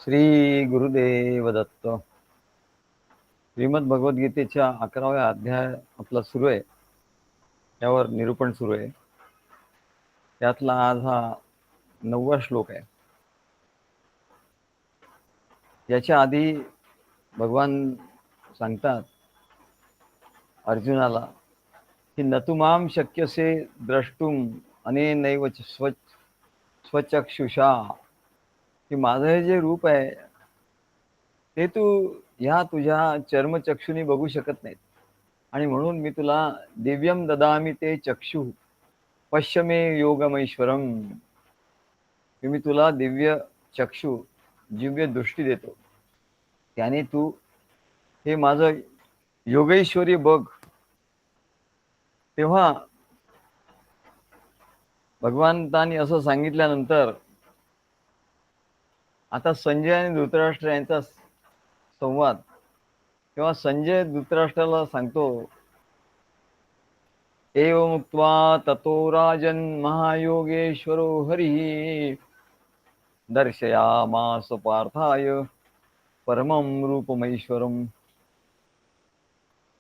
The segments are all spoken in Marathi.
श्री गुरुदेव दत्त. श्रीमद भगवद्गीतेच्या 11व्या अध्याय आपला सुरू आहे. त्यावर निरूपण सुरू आहे. त्यातला आज हा 9वा श्लोक आहे. याच्या आधी भगवान सांगतात अर्जुनाला की नतुमाम शक्यसे द्रष्टुम अनेनैव स्वचक्षुषा, की माझं हे जे रूप आहे ते तू ह्या तुझ्या चर्मचक्षुनी बघू शकत नाहीत, आणि म्हणून मी तुला दिव्यम ददामी ते चक्षु पश्य मे योगमैश्वरम, की मी तुला दिव्य चक्षु दिव्य दृष्टी देतो, त्याने तू हे माझं योगेश्वरी बघ. तेव्हा भगवंतांनी असं सांगितल्यानंतर आता संजय आणि धृतराष्ट्र यांचा संवाद. तेव्हा संजय धृतराष्ट्राला सांगतो, एवमुक्त्वा ततो राजन् महायोगेश्वरो हरिः दर्शयामास पार्थाय परमं रूपमैश्वरम्.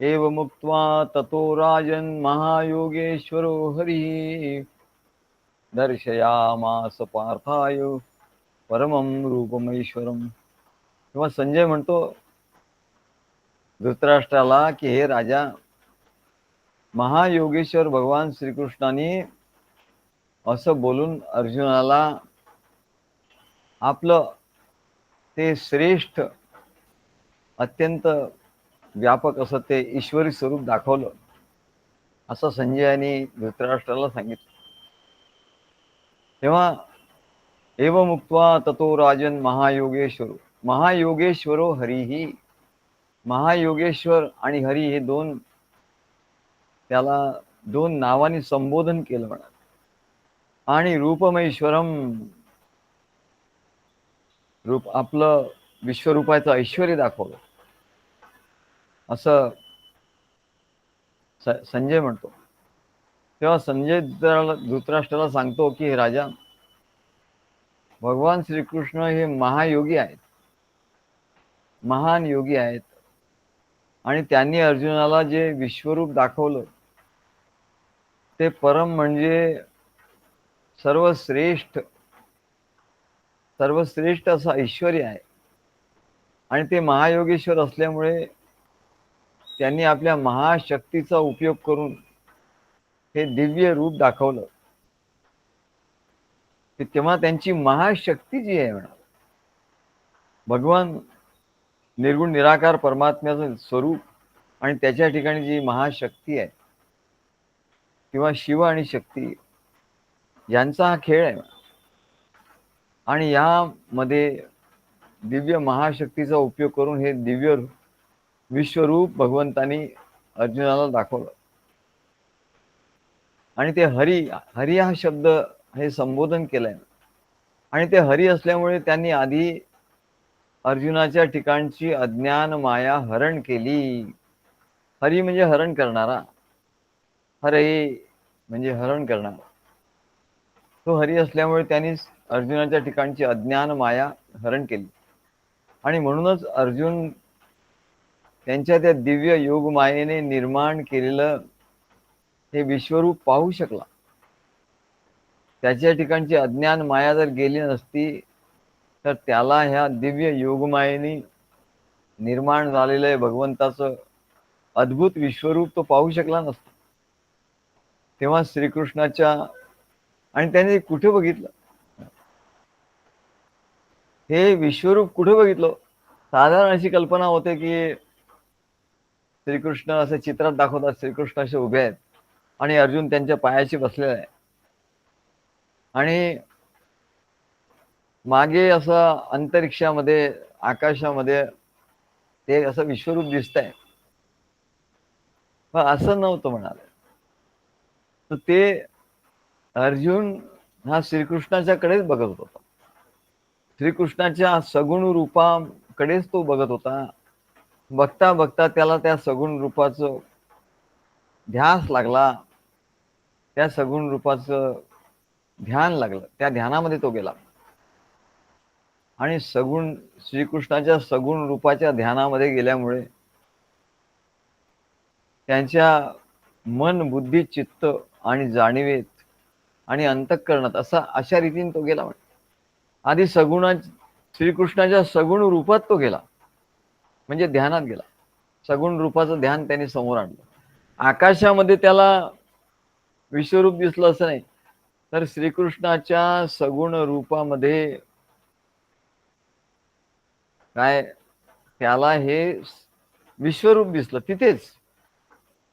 एवमुक्त्वा ततो राजन् महायोगेश्वरो हरिः दर्शयामास पार्थाय परमं रूपमैश्वरम्. तेव्हा संजय म्हणतो धृतराष्ट्राला की हे राजा, महायोगेश्वर भगवान श्रीकृष्णाने असं बोलून अर्जुनाला आपलं ते श्रेष्ठ अत्यंत व्यापक असं ते ईश्वरी स्वरूप दाखवलं, असं संजयाने धृतराष्ट्राला सांगितलं. तेव्हा एवमुक्त्वा ततो राजन महायोगेश्वरो हरिही, महायोगेश्वर आणि हरी हे त्याला दोन नावांनी संबोधन केलं म्हणा. आणि रूपमैश्वरम, रूप आपलं विश्वरूपाचं ऐश्वर्य दाखवलं, असं संजय म्हणतो. तेव्हा संजय धृतराष्ट्राला सांगतो की हे राजा, भगवान श्रीकृष्ण हे महायोगी आहेत, महान योगी आहेत, आणि त्यांनी अर्जुनाला जे विश्वरूप दाखवलं ते परम म्हणजे सर्वश्रेष्ठ असं ऐश्वर्य आहे. आणि ते महायोगेश्वर असल्यामुळे त्यांनी आपल्या महाशक्तीचा उपयोग करून हे दिव्य रूप दाखवलं. तेव्हा त्यांची महाशक्ती जी आहे म्हणा, भगवान निर्गुण निराकार परमात्म्याचं स्वरूप आणि त्याच्या ठिकाणी जी महाशक्ती आहे किंवा शिव आणि शक्ती यांचा हा खेळ आहे. आणि यामध्ये दिव्य महाशक्तीचा उपयोग करून हे दिव्य विश्वरूप भगवंतानी अर्जुनाला दाखवलं. आणि ते हरी हा शब्द हे संबोधन केलंय. आणि ते हरी असल्यामुळे त्यांनी आधी अर्जुनाच्या ठिकाणची अज्ञान माया हरण केली. हरी म्हणजे हरण करणारा, हरे म्हणजे हरण करणारा. तो हरी असल्यामुळे त्यांनी अर्जुनाच्या ठिकाणची अज्ञान माया हरण केली. आणि म्हणूनच अर्जुन त्यांच्या त्या दिव्य योग मायेने निर्माण केलेलं हे विश्वरूप पाहू शकला. त्याच्या ठिकाणची अज्ञान माया जर गेली नसती तर त्याला ह्या दिव्य योगमायेने निर्माण झालेलं भगवंताचं अद्भुत विश्वरूप तो पाहू शकला नसता. तेव्हा श्रीकृष्णाच्या, आणि त्याने कुठे बघितलं हे विश्वरूप, कुठे बघितलं? साधारण अशी कल्पना होते की श्रीकृष्ण असे चित्रात दाखवतात, श्रीकृष्ण असे उभे आहेत आणि अर्जुन त्यांच्या पायाशी बसलेला आहे, आणि मागे असं अंतरिक्षामध्ये आकाशामध्ये ते असं विश्वरूप दिसतंय. पण असं नव्हतं म्हणाले. तर ते अर्जुन हा श्रीकृष्णाच्या कडेच बघत होता, श्रीकृष्णाच्या सगुण रूपाकडेच तो बघत होता. बघता बघता त्याला त्या सगुण रूपाचं ध्यास लागला, त्या सगुण रूपाचं ध्यान लागलं, त्या ध्यानामध्ये तो गेला. आणि सगुण श्रीकृष्णाच्या सगुण रूपाच्या ध्यानामध्ये गेल्यामुळे त्यांच्या मन, बुद्धी, चित्त आणि जाणीवेत आणि अंतःकरणात अशा रीतीने तो गेला. आधी श्रीकृष्णाच्या सगुण रूपात तो गेला, म्हणजे ध्यानात गेला. सगुण रूपाचं ध्यान त्यांनी समोर आणलं. आकाशामध्ये त्याला विश्वरूप दिसलं असं नाही, तर श्रीकृष्णाच्या सगुण रूपामध्ये काय त्याला हे विश्वरूप दिसलं. तिथेच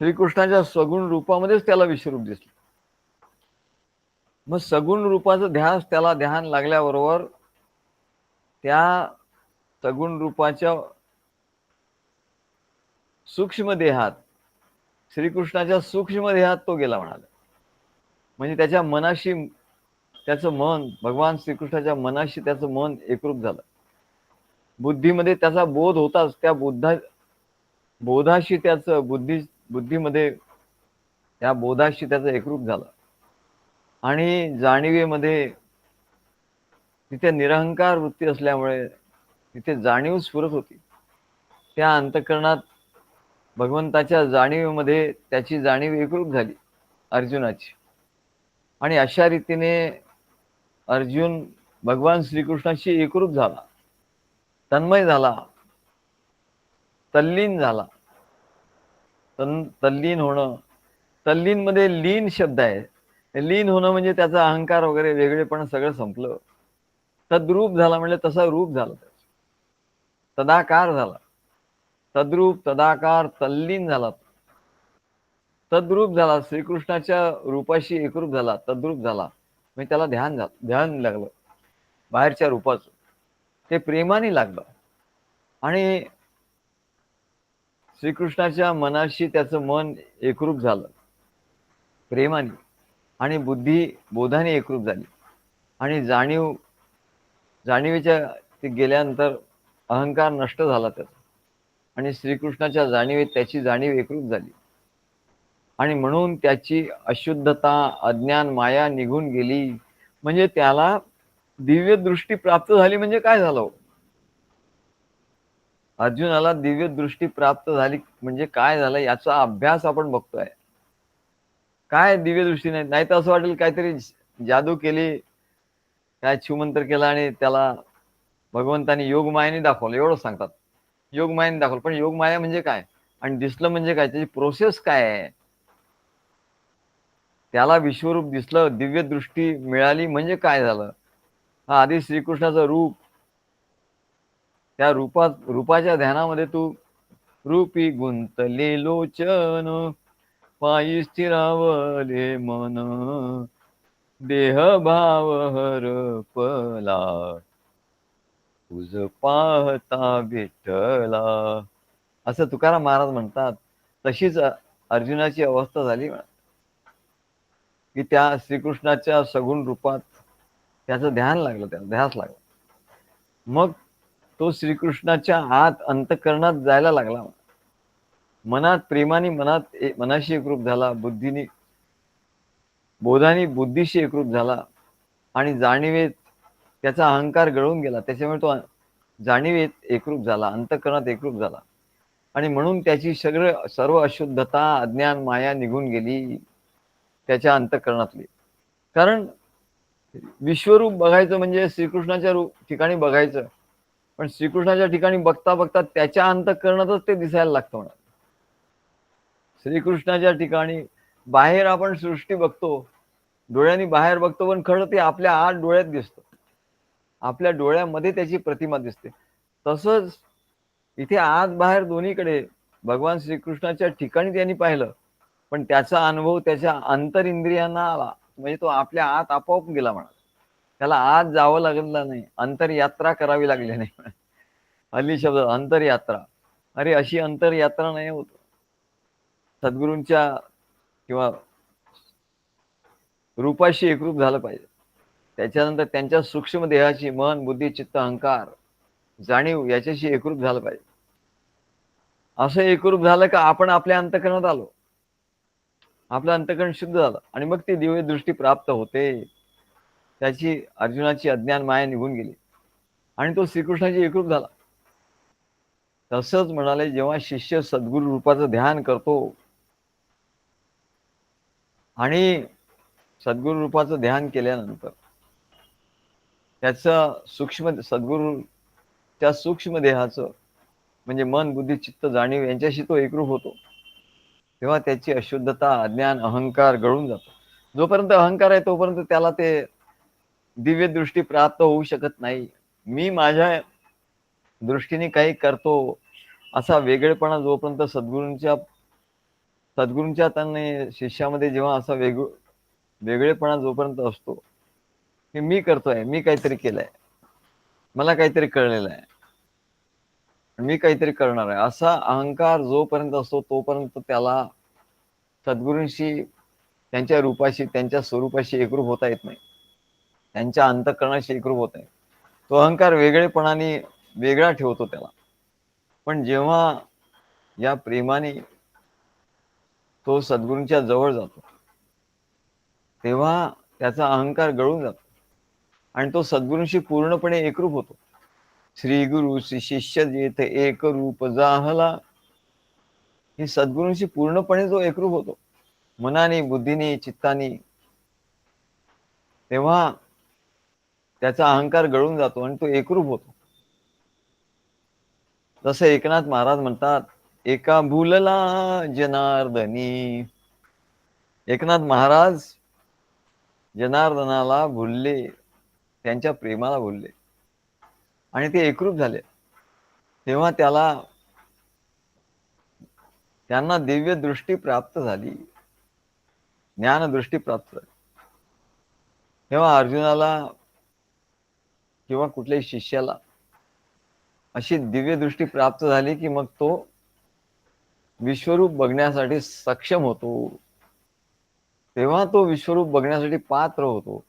श्रीकृष्णाच्या सगुण रूपामध्येच त्याला विश्वरूप दिसलं. मग सगुण रूपाचं ध्यास त्याला ध्यान लागल्याबरोबर त्या सगुण रूपाच्या सूक्ष्म देहात, श्रीकृष्णाच्या सूक्ष्म देहात तो गेला म्हणाला. म्हणजे त्याच्या मनाशी त्याचं मन, भगवान श्रीकृष्णाच्या मनाशी त्याचं मन एकरूप झालं. बुद्धीमध्ये त्याचा बोध होताच, त्या बोधाशी त्याचं बुद्धीमध्ये त्या बोधाशी त्याचं एकरूप झालं. आणि जाणीवेमध्ये तिथे निरहंकार वृत्ती असल्यामुळे तिथे जाणीव स्फुरत होती. त्या अंतःकरणात भगवंताच्या जाणीवेमध्ये त्याची जाणीव एकरूप झाली अर्जुनाची. आणि अशा रीतीने अर्जुन भगवान श्रीकृष्णाशी एकरूप झाला, तन्मय झाला, तल्लीन झाला. तल्लीन होणं, तल्लीन मध्ये लीन शब्द आहे. लीन होणं म्हणजे त्याचा अहंकार वगैरे वेगळेपण सगळं संपलं. तद्रूप झाला म्हणजे तसा रूप झाला, तदाकार झाला. तद्रूप, तदाकार, तल्लीन झाला, तद्रूप झाला, श्रीकृष्णाच्या रूपाशी एकरूप झाला, तद्रूप झाला. म्हणजे त्याला ध्यान लागलं बाहेरच्या रूपाचं, ते प्रेमाने लागलं. आणि श्रीकृष्णाच्या मनाशी त्याचं मन एकरूप झालं प्रेमाने, आणि बुद्धी बोधाने एकरूप झाली. आणि जाणीवेच्या ते गेल्यानंतर अहंकार नष्ट झाला त्याचा, आणि श्रीकृष्णाच्या जाणीवेत त्याची जाणीव एकरूप झाली. आणि म्हणून त्याची अशुद्धता, अज्ञान, माया निघून गेली. म्हणजे त्याला दिव्य दृष्टी प्राप्त झाली. म्हणजे काय झालं, अर्जुनाला दिव्य दृष्टी प्राप्त झाली म्हणजे काय झालं याचा अभ्यास आपण बघतोय. काय दिव्य दृष्टी नाही तर असं वाटेल काहीतरी जादू केली, काय छुमंत्र केला आणि त्याला भगवंतानी योगमायाने दाखवलं एवढं सांगतात. योगमायाने दाखवलं, पण योगमाया म्हणजे काय आणि दिसलं म्हणजे काय, त्याची प्रोसेस काय आहे. त्याला विश्वरूप दिसलं, दिव्य दृष्टी मिळाली म्हणजे काय झालं. हा आधी श्रीकृष्णाचं रूप, त्या रूपाच्या ध्यानामध्ये तू रूपी गुंतले लोचन, पायी स्थिरावले मन, देह भाव हरपला, तुझ पाहता विठ्ठला, असं तुकाराम महाराज म्हणतात. तशीच अर्जुनाची अवस्था झाली की त्या श्रीकृष्णाच्या सगुण रूपात त्याचं ध्यान लागलं, त्याला ध्यास लागला. मग तो श्रीकृष्णाच्या आत अंतःकरणात जायला लागला. मनात प्रेमाने मनाशी एकरूप झाला, बोधाने बुद्धीशी एकरूप झाला, आणि जाणीवेत त्याचा अहंकार गळून गेला. त्याच्यामुळे तो जाणीवेत एकरूप झाला, अंतःकरणात एकरूप झाला. आणि म्हणून त्याची सर्व अशुद्धता, अज्ञान, माया निघून गेली त्याच्या अंतःकरणातली. कारण विश्वरूप बघायचं म्हणजे श्रीकृष्णाच्या ठिकाणी बघायचं, पण श्रीकृष्णाच्या ठिकाणी बघता बघता त्याच्या अंतःकरणातच ते दिसायला लागतं म्हणा. श्रीकृष्णाच्या ठिकाणी बाहेर आपण सृष्टी बघतो, डोळ्यांनी बाहेर बघतो, पण खरं ते आपल्या आत डोळ्यात दिसतं, आपल्या डोळ्यामध्ये त्याची प्रतिमा दिसते. तसंच इथे आत बाहेर दोन्हीकडे भगवान श्रीकृष्णाच्या ठिकाणी त्यांनी पाहिलं, पण त्याचा अनुभव त्याच्या अंतरिंद्रियांना आला. म्हणजे तो आपल्या आत आपोआप गेला म्हणा, त्याला आत जावं लागलं नाही, अंतरयात्रा करावी लागली नाही. हल्ली शब्द अंतरयात्रा, अरे अशी अंतरयात्रा नाही होत. सद्गुरूंच्या किंवा रूपाशी एकरूप झालं पाहिजे. त्याच्यानंतर त्यांच्या सूक्ष्म देहाची, मन, बुद्धी, चित्त, अहंकार, जाणीव याच्याशी एकरूप झालं पाहिजे. असं एकरूप झालं का आपण आपल्या अंतःकरणात आलो, आपलं अंतःकरण शुद्ध झालं, आणि मग ती दिव्य दृष्टी प्राप्त होते. त्याची अर्जुनाची अज्ञान माया निघून गेली. आणि तो श्रीकृष्णाची एकरूप झाला. तसंच म्हणाले, जेव्हा शिष्य सद्गुरु रूपाचं ध्यान करतो आणि सद्गुरु रूपाचं ध्यान केल्यानंतर त्याचं सूक्ष्म सद्गुरूच्या सूक्ष्म देहाचं म्हणजे मन, बुद्धी, चित्त, जाणीव यांच्याशी तो एकरूप होतो, तेव्हा त्याची अशुद्धता, अज्ञान, अहंकार गळून जातो. जोपर्यंत अहंकार आहे तोपर्यंत त्याला ते दिव्य दृष्टी प्राप्त होऊ शकत नाही. मी माझ्या दृष्टीने काही करतो असा वेगळेपणा जोपर्यंत सद्गुरूंच्या त्यांनी शिष्यामध्ये जेव्हा असा वेगळेपणा जोपर्यंत असतो की मी करतोय, मी काहीतरी केलंय, मला काहीतरी कळलेलं आहे, मी काहीतरी करणार आहे, असा अहंकार जोपर्यंत असतो तोपर्यंत त्याला सद्गुरूंशी, त्यांच्या रूपाशी, त्यांच्या स्वरूपाशी एकरूप होता येत नाही, त्यांच्या अंतःकरणाशी एकरूप होत आहे. तो अहंकार वेगळेपणाने वेगळा ठेवतो त्याला. पण जेव्हा या प्रेमाने तो सद्गुरूंच्या जवळ जातो तेव्हा त्याचा अहंकार गळून जातो आणि तो सद्गुरूंशी पूर्णपणे एकरूप होतो. श्री गुरु श्री शिष्य जेथे एक रूप जाहला, ही सद्गुरूंशी पूर्णपणे जो एकरूप होतो मनाने, बुद्धीने, चित्ताने, तेव्हा त्याचा अहंकार गळून जातो आणि तो एकरूप होतो. जसं एकनाथ महाराज म्हणतात, एका भूलला जनार्दनी. एकनाथ महाराज जनार्दनाला भुलले, त्यांच्या प्रेमाला भुलले आणि ते एकरूप झाले. तेव्हा त्यांना दिव्य दृष्टी प्राप्त झाली, ज्ञान दृष्टी प्राप्त झाली. तेव्हा अर्जुनाला किंवा कुठल्याही शिष्याला अशी दिव्य दृष्टी प्राप्त झाली की मग तो विश्वरूप बघण्यासाठी सक्षम होतो. तेव्हा तो विश्वरूप बघण्यासाठी पात्र होतो,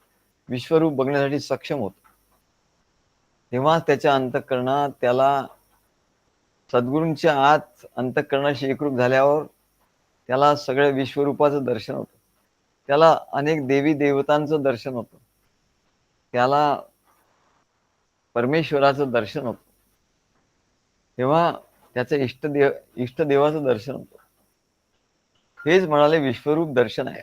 विश्वरूप बघण्यासाठी सक्षम होतो. तेव्हा त्याच्या अंतःकरणात त्याला सद्गुरूंच्या आत अंतःकरणाशी एकरूप झाल्यावर त्याला सगळ्या विश्वरूपाचं दर्शन होतं, त्याला अनेक देवी देवतांचं दर्शन होतं, त्याला परमेश्वराचं दर्शन होतं, तेव्हा त्याचं इष्टदेवाचं दर्शन होतं. हेच म्हणाले विश्वरूप दर्शन आहे.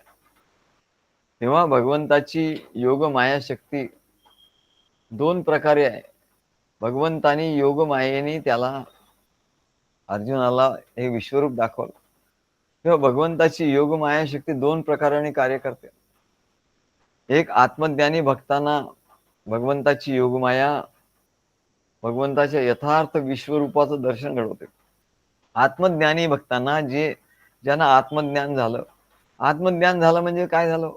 तेव्हा भगवंताची योग माया शक्ती दोन प्रकारे आहे. भगवंतानी योग मायेने त्याला अर्जुनाला हे विश्वरूप दाखवलं. तेव्हा भगवंताची योग माया शक्ती दोन प्रकाराने कार्य करते. एक, आत्मज्ञानी भक्तांना भगवंताची योगमाया भगवंताच्या यथार्थ विश्वरूपाचं दर्शन घडवते. आत्मज्ञानी भक्तांना ज्यांना आत्मज्ञान झालं म्हणजे काय झालं?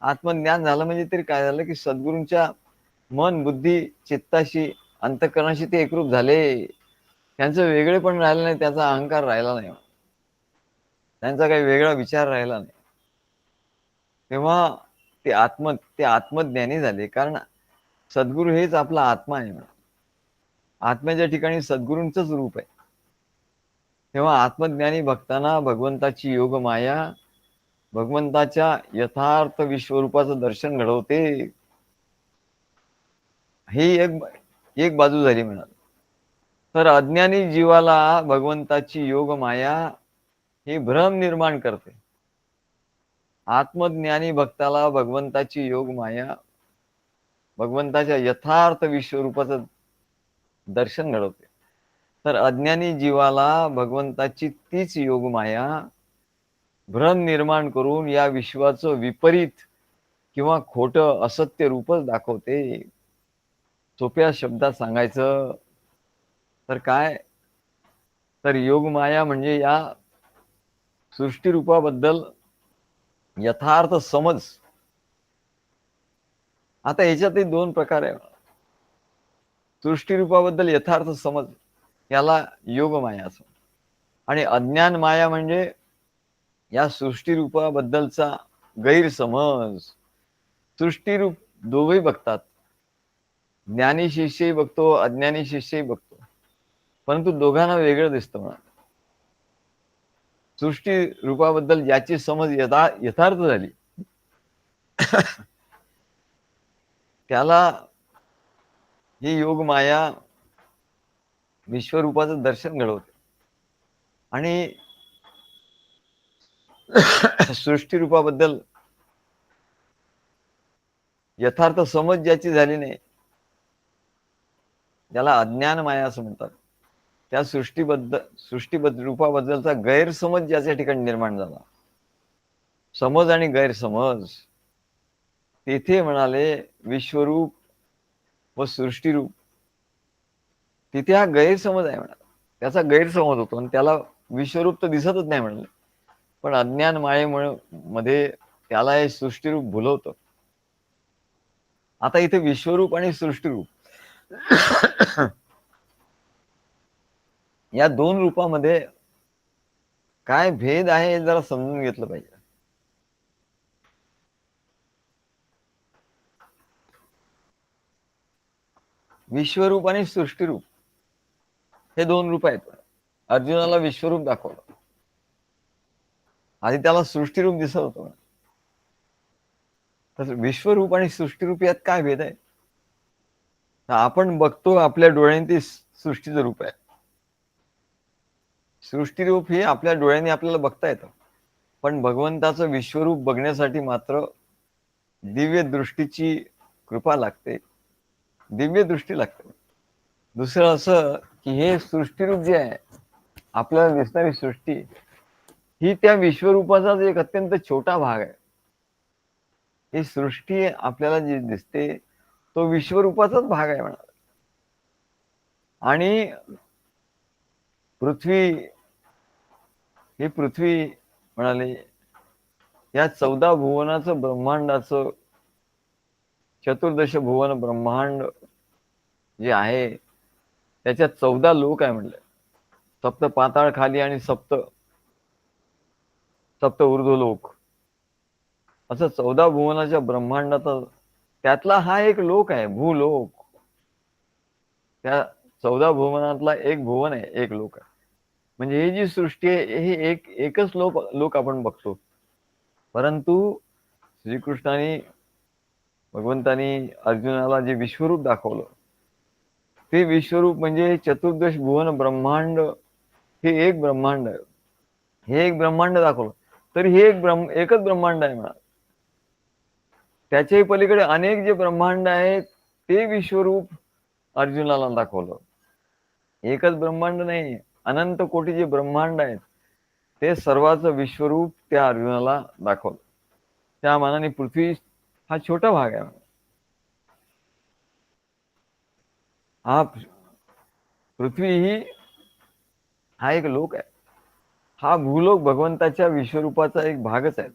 आत्मज्ञान झालं म्हणजे तरी काय झालं की सद्गुरूंच्या मन, बुद्धी, चित्ताशी, अंतःकरणाशी ते एकरूप झाले. त्यांचं वेगळेपण राहिलं नाही, त्याचा अहंकार राहिला नाही, त्यांचा काही वेगळा विचार राहिला नाही. तेव्हा ते आत्मज्ञानी झाले, कारण सद्गुरू हेच आपला आत्मा आहे. आत्म्याच्या ठिकाणी सद्गुरूंचंच रूप आहे. तेव्हा आत्मज्ञानी भक्तांना भगवंताची योग माया भगवंताच्या यथार्थ विश्वरूपाचं दर्शन घडवते. ही एक बाजू झाली म्हणा. तर अज्ञानी जीवाला भगवंताची योग माया ही भ्रम निर्माण करते. आत्मज्ञानी भक्ताला भगवंताची योग माया भगवंताच्या यथार्थ विश्वरूपाचं दर्शन घडवते. तर अज्ञानी जीवाला भगवंताची तीच योग माया भ्रम निर्माण करून या विश्वाचं विपरीत किंवा खोटं असत्य रूपच दाखवते. सोप्या शब्दात सांगायचं तर काय, तर योग माया म्हणजे या सृष्टी रूपाबद्दल यथार्थ समज. आता याच्यातही दोन प्रकार आहे. सृष्टी रूपाबद्दल यथार्थ समज याला योग माया असं, आणि अज्ञान माया म्हणजे या सृष्टी रूपाबद्दलचा गैरसमज. सृष्टी रूप दोघेही बघतात, ज्ञानी शिष्यही बघतो, अज्ञानी शिष्यही बघतो, परंतु दोघांना वेगळं दिसतं. म्हणा सृष्टी रूपाबद्दल ज्याची समज यथार्थ झाली त्याला ही योग माया विश्वरूपाचं दर्शन घडवते आणि सृष्टी रूपाबद्दल यथार्थ समज ज्याची झाली नाही त्याला अज्ञान माया असं म्हणतात. त्या सृष्टीबद्दल रूपाबद्दलचा गैरसमज ज्याच्या ठिकाणी निर्माण झाला, समज आणि गैरसमज, तेथे म्हणाले विश्वरूप व सृष्टीरूप, तिथे हा गैरसमज आहे म्हणा. त्याचा गैरसमज होतो आणि त्याला विश्वरूप तर दिसतच नाही म्हणाले, पण अज्ञान मायेमुळे मध्ये त्याला हे सृष्टीरूप भुलवतं. आता इथे विश्वरूप आणि सृष्टीरूप या दोन रूपामध्ये काय भेद आहे हे जरा समजून घेतलं पाहिजे. विश्वरूप आणि सृष्टीरूप हे दोन रूप आहेत. अर्जुनाला विश्वरूप दाखवलं, आधी त्याला सृष्टीरूप दिसत होतं. तर विश्वरूप आणि सृष्टीरूप यात काय भेद आहे? आपण बघतो आपल्या डोळ्यांनी ती सृष्टीचं रूप आहे. सृष्टीरूप हे आपल्या डोळ्यांनी आपल्याला बघता येतं, पण भगवंताचं विश्वरूप बघण्यासाठी मात्र दिव्य दृष्टीची कृपा लागते, दिव्य दृष्टी लागते. दुसरं असं की हे सृष्टीरूप जे आहे, आपल्याला दिसणारी सृष्टी, ही त्या विश्वरूपाचाच एक अत्यंत छोटा भाग आहे. ही सृष्टी आपल्याला जी दिसते तो विश्वरूपाचाच भाग आहे म्हणा. आणि पृथ्वी, ही पृथ्वी म्हणाले या 14 भुवनाचं ब्रह्मांडाचं, चतुर्दश भुवन ब्रह्मांड जे आहे त्याच्यात 14 लोक आहे म्हणले. सप्त पाताळ खाली आणि सप्त ऊर्ध्वलोक, असं 14 भुवनाच्या ब्रह्मांडाचा त्यातला हा एक लोक आहे, भूलोक. त्या 14 भुवनातला एक भुवन आहे, एक लोक आहे. म्हणजे ही जी सृष्टी आहे ही एकच लोक आपण बघतो. परंतु श्रीकृष्णाने, भगवंतानी अर्जुनाला जे विश्वरूप दाखवलं, ते विश्वरूप म्हणजे चतुर्दश भुवन ब्रह्मांड, हे एक ब्रह्मांड आहे. हे एक ब्रह्मांड दाखवलं तर हे एकच ब्रह्मांड आहे म्हणा. त्याच्याही पलीकडे अनेक जे ब्रह्मांड आहेत ते विश्वरूप अर्जुनाला दाखवलं. एकच ब्रह्मांड नाही, अनंत कोटी जे ब्रह्मांड आहेत ते सर्वांचं विश्वरूप त्या अर्जुनाला दाखवलं. त्या मानाने पृथ्वी हा छोटा भाग आहे. हा पृथ्वी ही हा एक लोक आहे. हा भूलोक भगवंताच्या विश्वरूपाचा एक भागच आहे.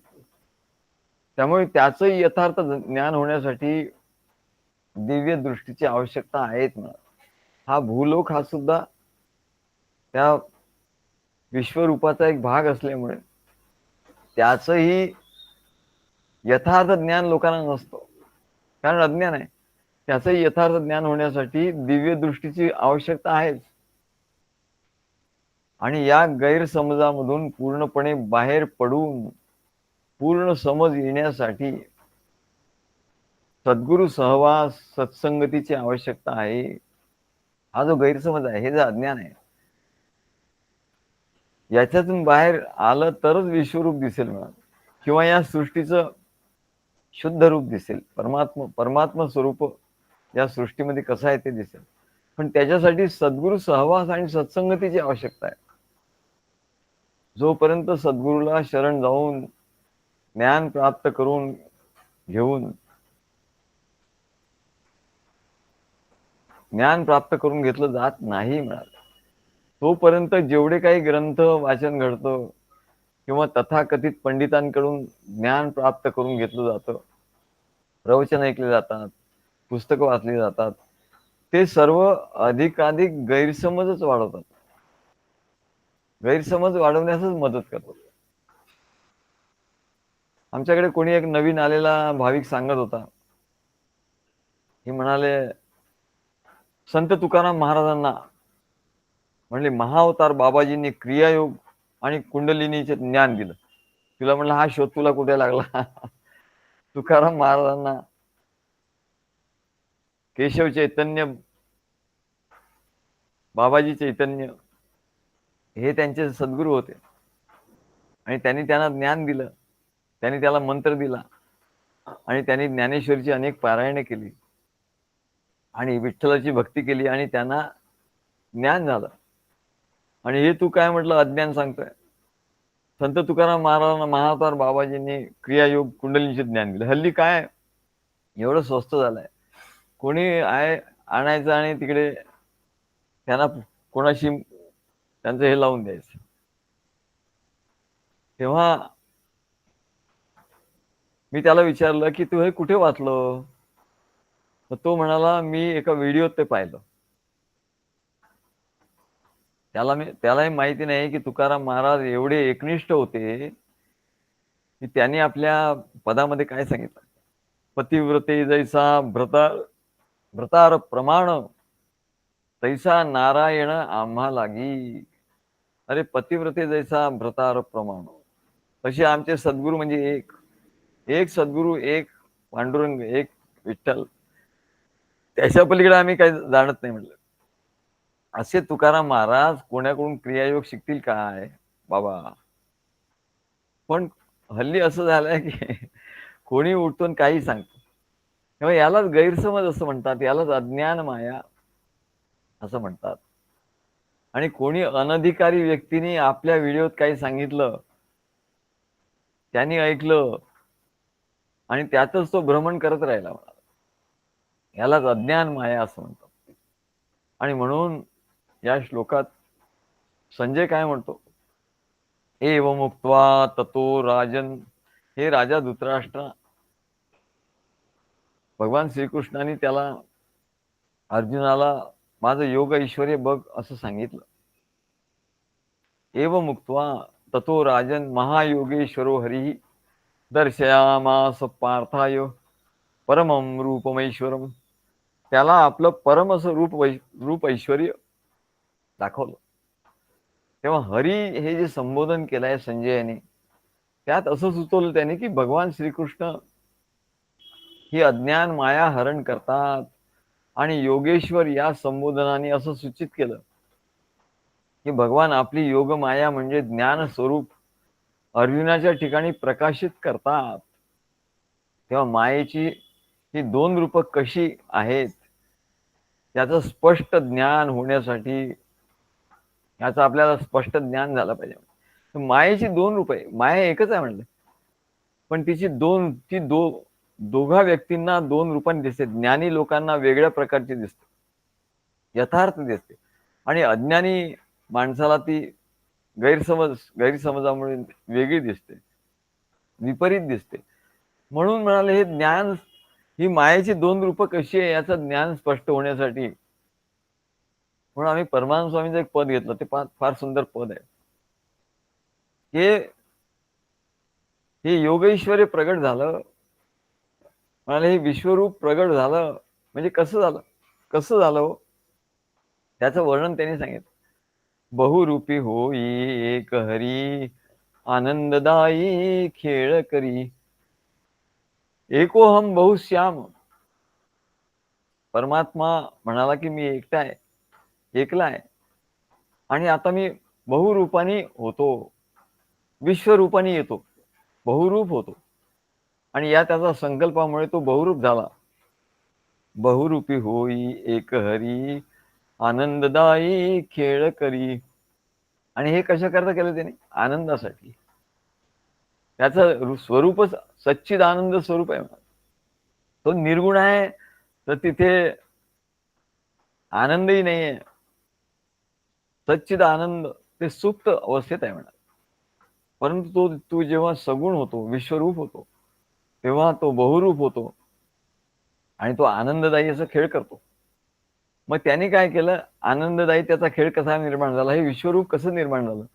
त्यामुळे त्याचंही यथार्थ ज्ञान होण्यासाठी दिव्य दृष्टीची आवश्यकता आहेच ना. हा भूलोक हा सुद्धा त्या विश्वरूपाचा एक भाग असल्यामुळे त्याचंही यथार्थ ज्ञान लोकांना नसतं, कारण अज्ञान आहे. त्याचंही यथार्थ ज्ञान होण्यासाठी दिव्य दृष्टीची आवश्यकता आहेच. आणि या गैरसमजामधून पूर्णपणे बाहेर पडून पूर्ण समज येण्यासाठी सद्गुरु सहवास, सत्संगतीची आवश्यकता आहे. हा जो गैरसमज आहे, हे जे अज्ञान आहे, याच्यातून बाहेर आलं तरच विश्वरूप दिसेल म्हणा, किंवा या सृष्टीचं शुद्ध रूप दिसेल. परमात्मा स्वरूप या सृष्टीमध्ये कसं आहे ते दिसेल. पण त्याच्यासाठी सद्गुरु सहवास आणि सत्संगतीची आवश्यकता आहे. जोपर्यंत सद्गुरूला शरण जाऊन ज्ञान प्राप्त करून घेऊन ज्ञान प्राप्त करून घेतलं जात नाही म्हणाल, तोपर्यंत जेवढे काही ग्रंथ वाचन घडतं किंवा तथाकथित पंडितांकडून ज्ञान प्राप्त करून घेतलं जातं, प्रवचन ऐकले जातात, पुस्तकं वाचली जातात, ते सर्व अधिकाधिक गैरसमजच वाढवतात, गैरसमज वाढवण्यासच मदत करतात. आमच्याकडे कोणी एक नवीन आलेला भाविक सांगत होता, हे म्हणाले संत तुकाराम महाराजांना म्हणले महाअवतार बाबाजींनी क्रियायोग आणि कुंडलिनीचे ज्ञान दिलं. तुला म्हणलं हा शोध तुला कुठे लागला? तुकाराम महाराजांना केशव चैतन्य बाबाजी चैतन्य हे त्यांचे सद्गुरू होते आणि त्यांनी त्यांना ज्ञान दिलं, त्यांनी त्याला मंत्र दिला आणि त्यांनी ज्ञानेश्वरीची अनेक पारायणे केली आणि विठ्ठलाची भक्ती केली आणि त्यांना ज्ञान झालं. आणि हे तू काय म्हटलं अज्ञान सांगतोय? संत तुकाराम महाराजांना महाअवतार बाबाजींनी क्रियायोग कुंडलींचे ज्ञान दिलं. हल्ली काय एवढं स्वस्त झालंय, कोणी आहे आणायचं आणि तिकडे त्यांना कोणाशी त्यांचं हे लावून द्यायचं. तेव्हा मी त्याला विचारलं की तू हे कुठे वाचलं? तर तो म्हणाला मी एका व्हिडिओत ते पाहिलं. त्यालाही माहिती नाही की तुकाराम महाराज एवढे एकनिष्ठ होते की त्यांनी आपल्या पदामध्ये काय सांगितलं, पतिव्रते जैसा भ्रतार प्रमाण तैसा नारायण आम्हा लागी. अरे पतिव्रते जैसा भ्रतार प्रमाण, तसे आमचे सद्गुरू म्हणजे एक एक सद्गुरू, एक पांडुरंग, एक विठ्ठल, त्याच्या पलीकडे आम्ही काही जाणत नाही म्हटलं. असे तुकाराम महाराज कोणाकडून क्रियायोग शिकतील काय बाबा? पण हल्ली असं झालंय की कोणी उठून काही सांगतो. तेव्हा यालाच गैरसमज असं म्हणतात, यालाच अज्ञान माया असं म्हणतात. आणि कोणी अनधिकारी व्यक्तीने आपल्या व्हिडिओत काही सांगितलं, त्यांनी ऐकलं आणि त्यातच तो भ्रमण करत राहिला, यालाच अज्ञान माया असं म्हणतात. आणि म्हणून या श्लोकात संजय काय म्हणतो, एव मुक्त्वा ततो राजन, हे राजा धृतराष्ट्र, भगवान श्रीकृष्णाने त्याला अर्जुनाला माझं योग ऐश्वर्य बघ असं सांगितलं. एव मुक्त्वा ततो राजन महायोगेश्वरो हरी दर्शयामास पार्थाय परमं रूपमैश्वरम. त्याला आपलं परम असं रूप ऐश्वर्य दाखवलं. तेव्हा हरी हे जे संबोधन केलंय संजयाने, त्यात असं सुचवलं त्याने की भगवान श्रीकृष्ण ही अज्ञान माया हरण करतात आणि योगेश्वर या संबोधनाने असं सूचित केलं की भगवान आपली योग माया म्हणजे ज्ञान स्वरूप अर्जुनाच्या ठिकाणी प्रकाशित करतात. तेव्हा मायेची ही दोन रूप कशी आहेत त्याचं स्पष्ट ज्ञान होण्यासाठी, याचं आपल्याला स्पष्ट ज्ञान झालं पाहिजे. मायेची दोन रूप आहे, माया एकच आहे म्हणलं, पण ती दोघा व्यक्तींना दोन रूपांनी दिसते. ज्ञानी लोकांना वेगळ्या प्रकारची दिसते, यथार्थ दिसते, आणि अज्ञानी माणसाला ती गैरसमजामुळे वेगळी दिसते, विपरीत दिसते. म्हणून म्हणाले हे ज्ञान, ही मायेची दोन रूप कशी आहे याचं ज्ञान स्पष्ट होण्यासाठी म्हणून आम्ही परमानंद स्वामींचं एक पद घेतलं. ते फार सुंदर पद आहे. हे योगैश्वर्य प्रगट झालं, म्हणाले हे विश्वरूप प्रगट झालं म्हणजे कसं झालं हो, त्याचं वर्णन त्यांनी सांगितलं. बहुरूपी होई एक हरी आनंददायी खेळ करी, एकोहम बहुश्याम. परमात्मा म्हणाला की मी एकटा आहे, एकला आहे, आणि आता मी बहुरूपाने होतो, विश्वरूपाने येतो, बहुरूप होतो, आणि या त्याचा संकल्पामुळे तो बहुरूप झाला. बहुरूपी होई एक हरी आनंददायी खेळ करी. आणि हे कशा करता केलं त्याने? आनंदासाठी. त्याचं स्वरूपच सच्चिद आनंद स्वरूप आहे. तो निर्गुण आहे तर तिथे आनंदही नाहीये. सच्चिद आनंद ते सुप्त अवस्थेत आहे म्हणा. परंतु तू जेव्हा सगुण होतो, विश्वरूप होतो, तेव्हा तो बहुरूप होतो आणि तो आनंददायी असा खेळ करतो. मग त्याने काय केलं? आनंददायी त्याचा खेळ कसा निर्माण झाला, हे विश्वरूप कसं निर्माण झालं?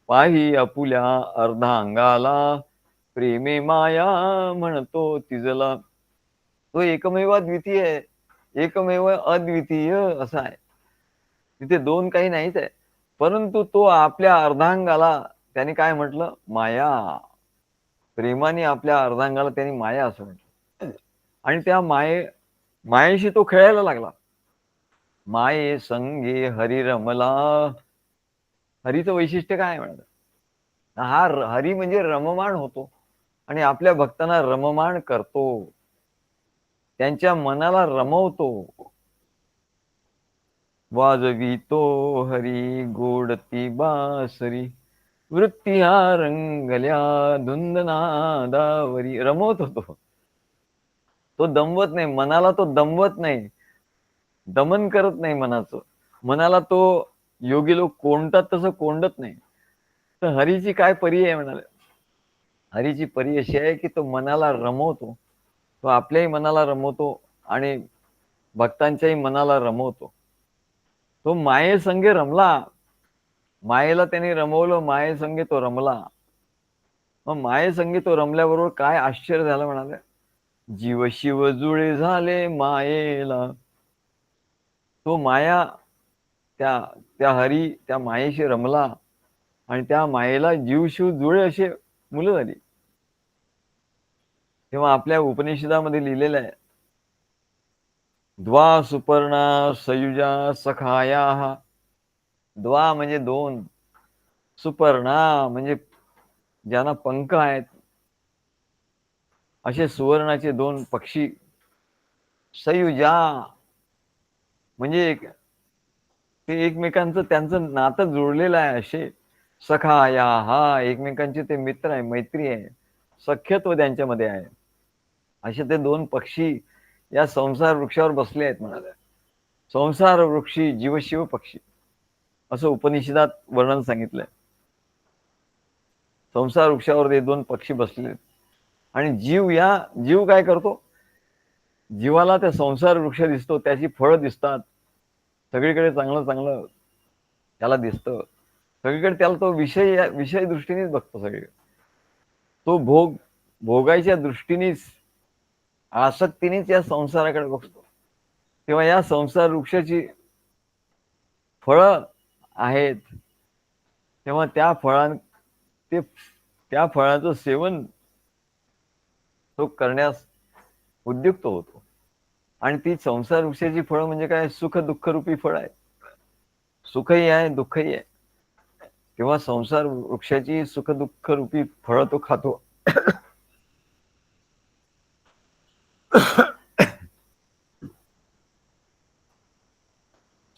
पाही आपुल्या अर्धांगाला प्रेमे माया म्हणतो तिजला. तो एकमेव अद्वितीय, एकमेव अद्वितीय असा आहे. तिथे दोन काही नाहीच आहे. परंतु तो आपल्या अर्धांगाला त्याने काय म्हटलं? माया. प्रेमाने आपल्या अर्धांगाला त्यांनी माया असं म्हटलं. आणि त्या मायेशी तो खेळायला लागला. माये संगे हरी रमला. हरीचं वैशिष्ट्य काय म्हणत, हा हरी म्हणजे रममाण होतो आणि आपल्या भक्तांना रममाण करतो, त्यांच्या मनाला रमवतो. वाजवितो हरी गोडती बासरी, वृत्ती हा रंगल्या धुंदनादावरी. रमवत होतो तो, दमवत नाही मनाला, तो दमवत नाही, दमन करत नाही मनाचं. मनाला तो योगी लोक कोंडतात तसं कोंडत नाही. तर हरीची काय परी आहे म्हणाले, हरीची परी अशी आहे की तो मनाला रमवतो, तो आपल्याही मनाला रमवतो आणि भक्तांच्याही मनाला रमवतो. तो माये संगे रमला, मायेला त्यांनी रमवलं, माये संगे तो रमला. मग माये संगे तो रमल्याबरोबर काय आश्चर्य झालं म्हणाले, जीव शिव जुळे झाले मायेला. तो माया त्या त्या हरी त्या मायेशी रमला आणि त्या मायेला जीव शिव जुळे असे मुलं झाली. तेव्हा आपल्या उपनिषदामध्ये लिहिलेलं आहे, द्वा सुपर्णा सयुजा सखाया. द्वा म्हणजे दोन, सुपर्णा म्हणजे ज्यांना पंख आहेत, असे सुवर्णाचे दोन पक्षी. सयुजा म्हणजे ते एकमेकांचं त्यांचं नातं जुळलेलं आहे. असे सखाया, हा एकमेकांचे ते मित्र आहे, मैत्री आहे, सख्यत्व त्यांच्यामध्ये आहे. असे ते दोन पक्षी या संसार वृक्षावर बसले आहेत म्हणाले. संसार वृक्षी जीवशिव पक्षी असं उपनिषदात वर्णन सांगितलंय. संसार वृक्षावर ते दोन पक्षी बसले आणि जीव काय करतो, जीवाला त्या संसार वृक्ष दिसतो, त्याची फळं दिसतात, सगळीकडे चांगलं चांगलं त्याला दिसतं, सगळीकडे त्याला तो विषय दृष्टीनेच बघतो. सगळीकडे तो भोगायच्या दृष्टीनेच, आसक्तीनेच या संसाराकडे बघतो. तेव्हा या संसार वृक्षाची फळं आहेत, तेव्हा त्या फळाचं सेवन तो करण्यास उद्युक्त होतो. आणि ती संसार वृक्षाची फळं म्हणजे काय, सुख दुःख रूपी फळ आहे. सुखही आहे, दुःखही आहे. तेव्हा संसार वृक्षाची सुख दुःख रूपी फळं तो खातो.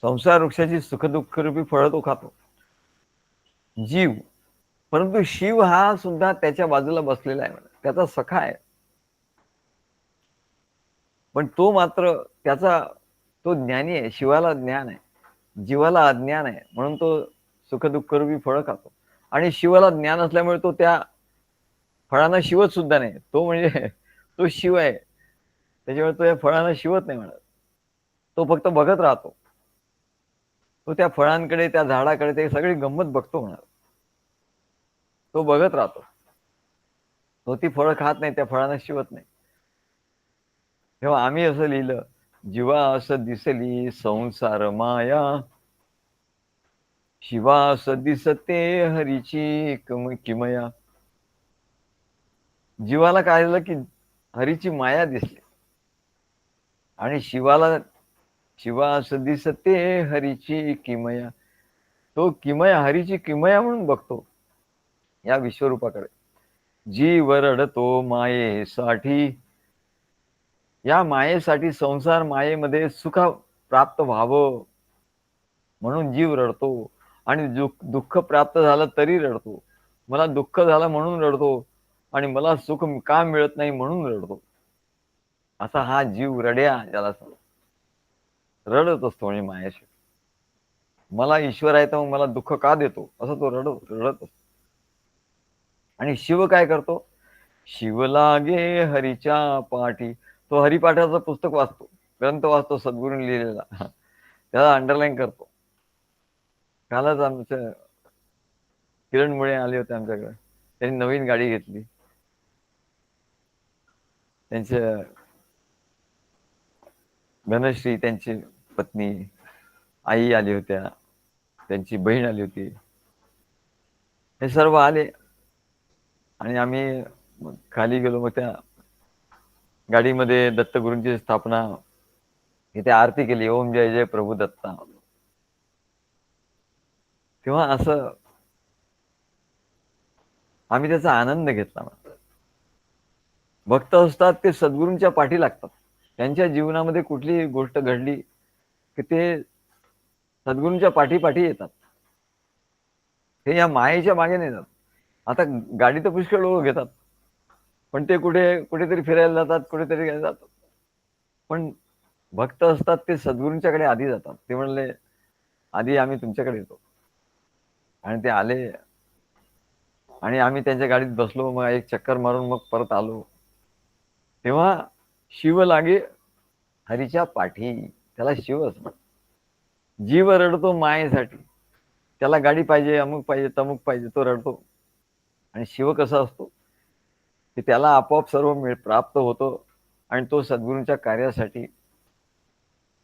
संसार वृक्षाची सुख दुःख रूपी फळं तो खातो जीव. परंतु शिव हा सुद्धा त्याच्या बाजूला बसलेला आहे, त्याचा सखा आहे. पण तो मात्र तो ज्ञानी आहे, शिवाला ज्ञान आहे, जीवाला अज्ञान आहे, म्हणून तो सुख दुःख रूपी फळं खातो. आणि शिवाला ज्ञान असल्यामुळे तो त्या फळांना शिवत सुद्धा नाही. तो म्हणजे तो शिव आहे, त्याच्यामुळे तो या फळांना शिवत नाही म्हणत, तो फक्त बघत राहतो. तो त्या फळांकडे, त्या झाडाकडे, ते सगळी गंमत बघतो म्हणा, तो बघत राहतो. तो ती फळं खात नाही, त्या फळांना शिवत नाही. तेव्हा आम्ही असं लिहिलं, जीवा असं दिसली संसार माया, शिवा असं दिसते हरीची किमया. जीवाला काय झालं की हरीची माया दिसली आणि शिवा असं दिसते हरीची किमया. तो किमया, हरीची किमया म्हणून बघतो या विश्वरूपाकडे. जीव रडतो मायेसाठी, या मायेसाठी, संसार मायेमध्ये सुख प्राप्त व्हावं म्हणून जीव रडतो. आणि दुःख प्राप्त झालं तरी रडतो. मला दुःख झालं म्हणून रडतो आणि मला सुख का मिळत नाही म्हणून रडतो. असा हा जीव रड्या ज्याला रडत असतो. म्हणजे मायाशी मला ईश्वर आहे तर मग मला दुःख का देतो असं तो रडत असतो. आणि शिव काय करतो, शिव लागे हरीच्या पाठी. तो हरिपाठाचं पुस्तक वाचतो, ग्रंथ वाचतो सद्गुरूंनी लिहिलेला, त्याला अंडरलाईन करतो. कालच आमच्या किरण मुळे आले होते आमच्याकडे, त्यांनी नवीन गाडी घेतली. त्यांच्या घनश्री, त्यांची पत्नी, आई आली होत्या, त्यांची बहीण आली होती. हे सर्व आले आणि आम्ही खाली गेलो. मग त्या गाडीमध्ये दत्तगुरूंची स्थापना इथे आरती केली, ओम जय जय प्रभू दत्ता. तेव्हा असं आम्ही त्याचा आनंद घेतला. भक्त असतात ते सद्गुरूंच्या पाठी लागतात. त्यांच्या जीवनामध्ये कुठलीही गोष्ट घडली की ते सद्गुरूंच्या पाठी पाठी येतात. ते या मायेच्या मागे नाही जात. आता गाडी तर पुष्कळ लोक घेतात, पण ते कुठेतरी फिरायला जातात, कुठेतरी जातात. पण भक्त असतात ते सद्गुरूंच्याकडे आधी जातात. ते म्हणले आधी आम्ही तुमच्याकडे येतो. आणि ते आले आणि आम्ही त्यांच्या गाडीत बसलो, मग एक चक्कर मारून मग परत आलो. तेव्हा शिव लागे हरीच्या पाठी, त्याला शिव असतात. जीव रडतो मायेसाठी, त्याला गाडी पाहिजे, अमुक पाहिजे, तमुक पाहिजे, तो रडतो. आणि शिव कसा असतो की त्याला आपोआप सर्व प्राप्त होतो आणि तो सद्गुरूंच्या कार्यासाठी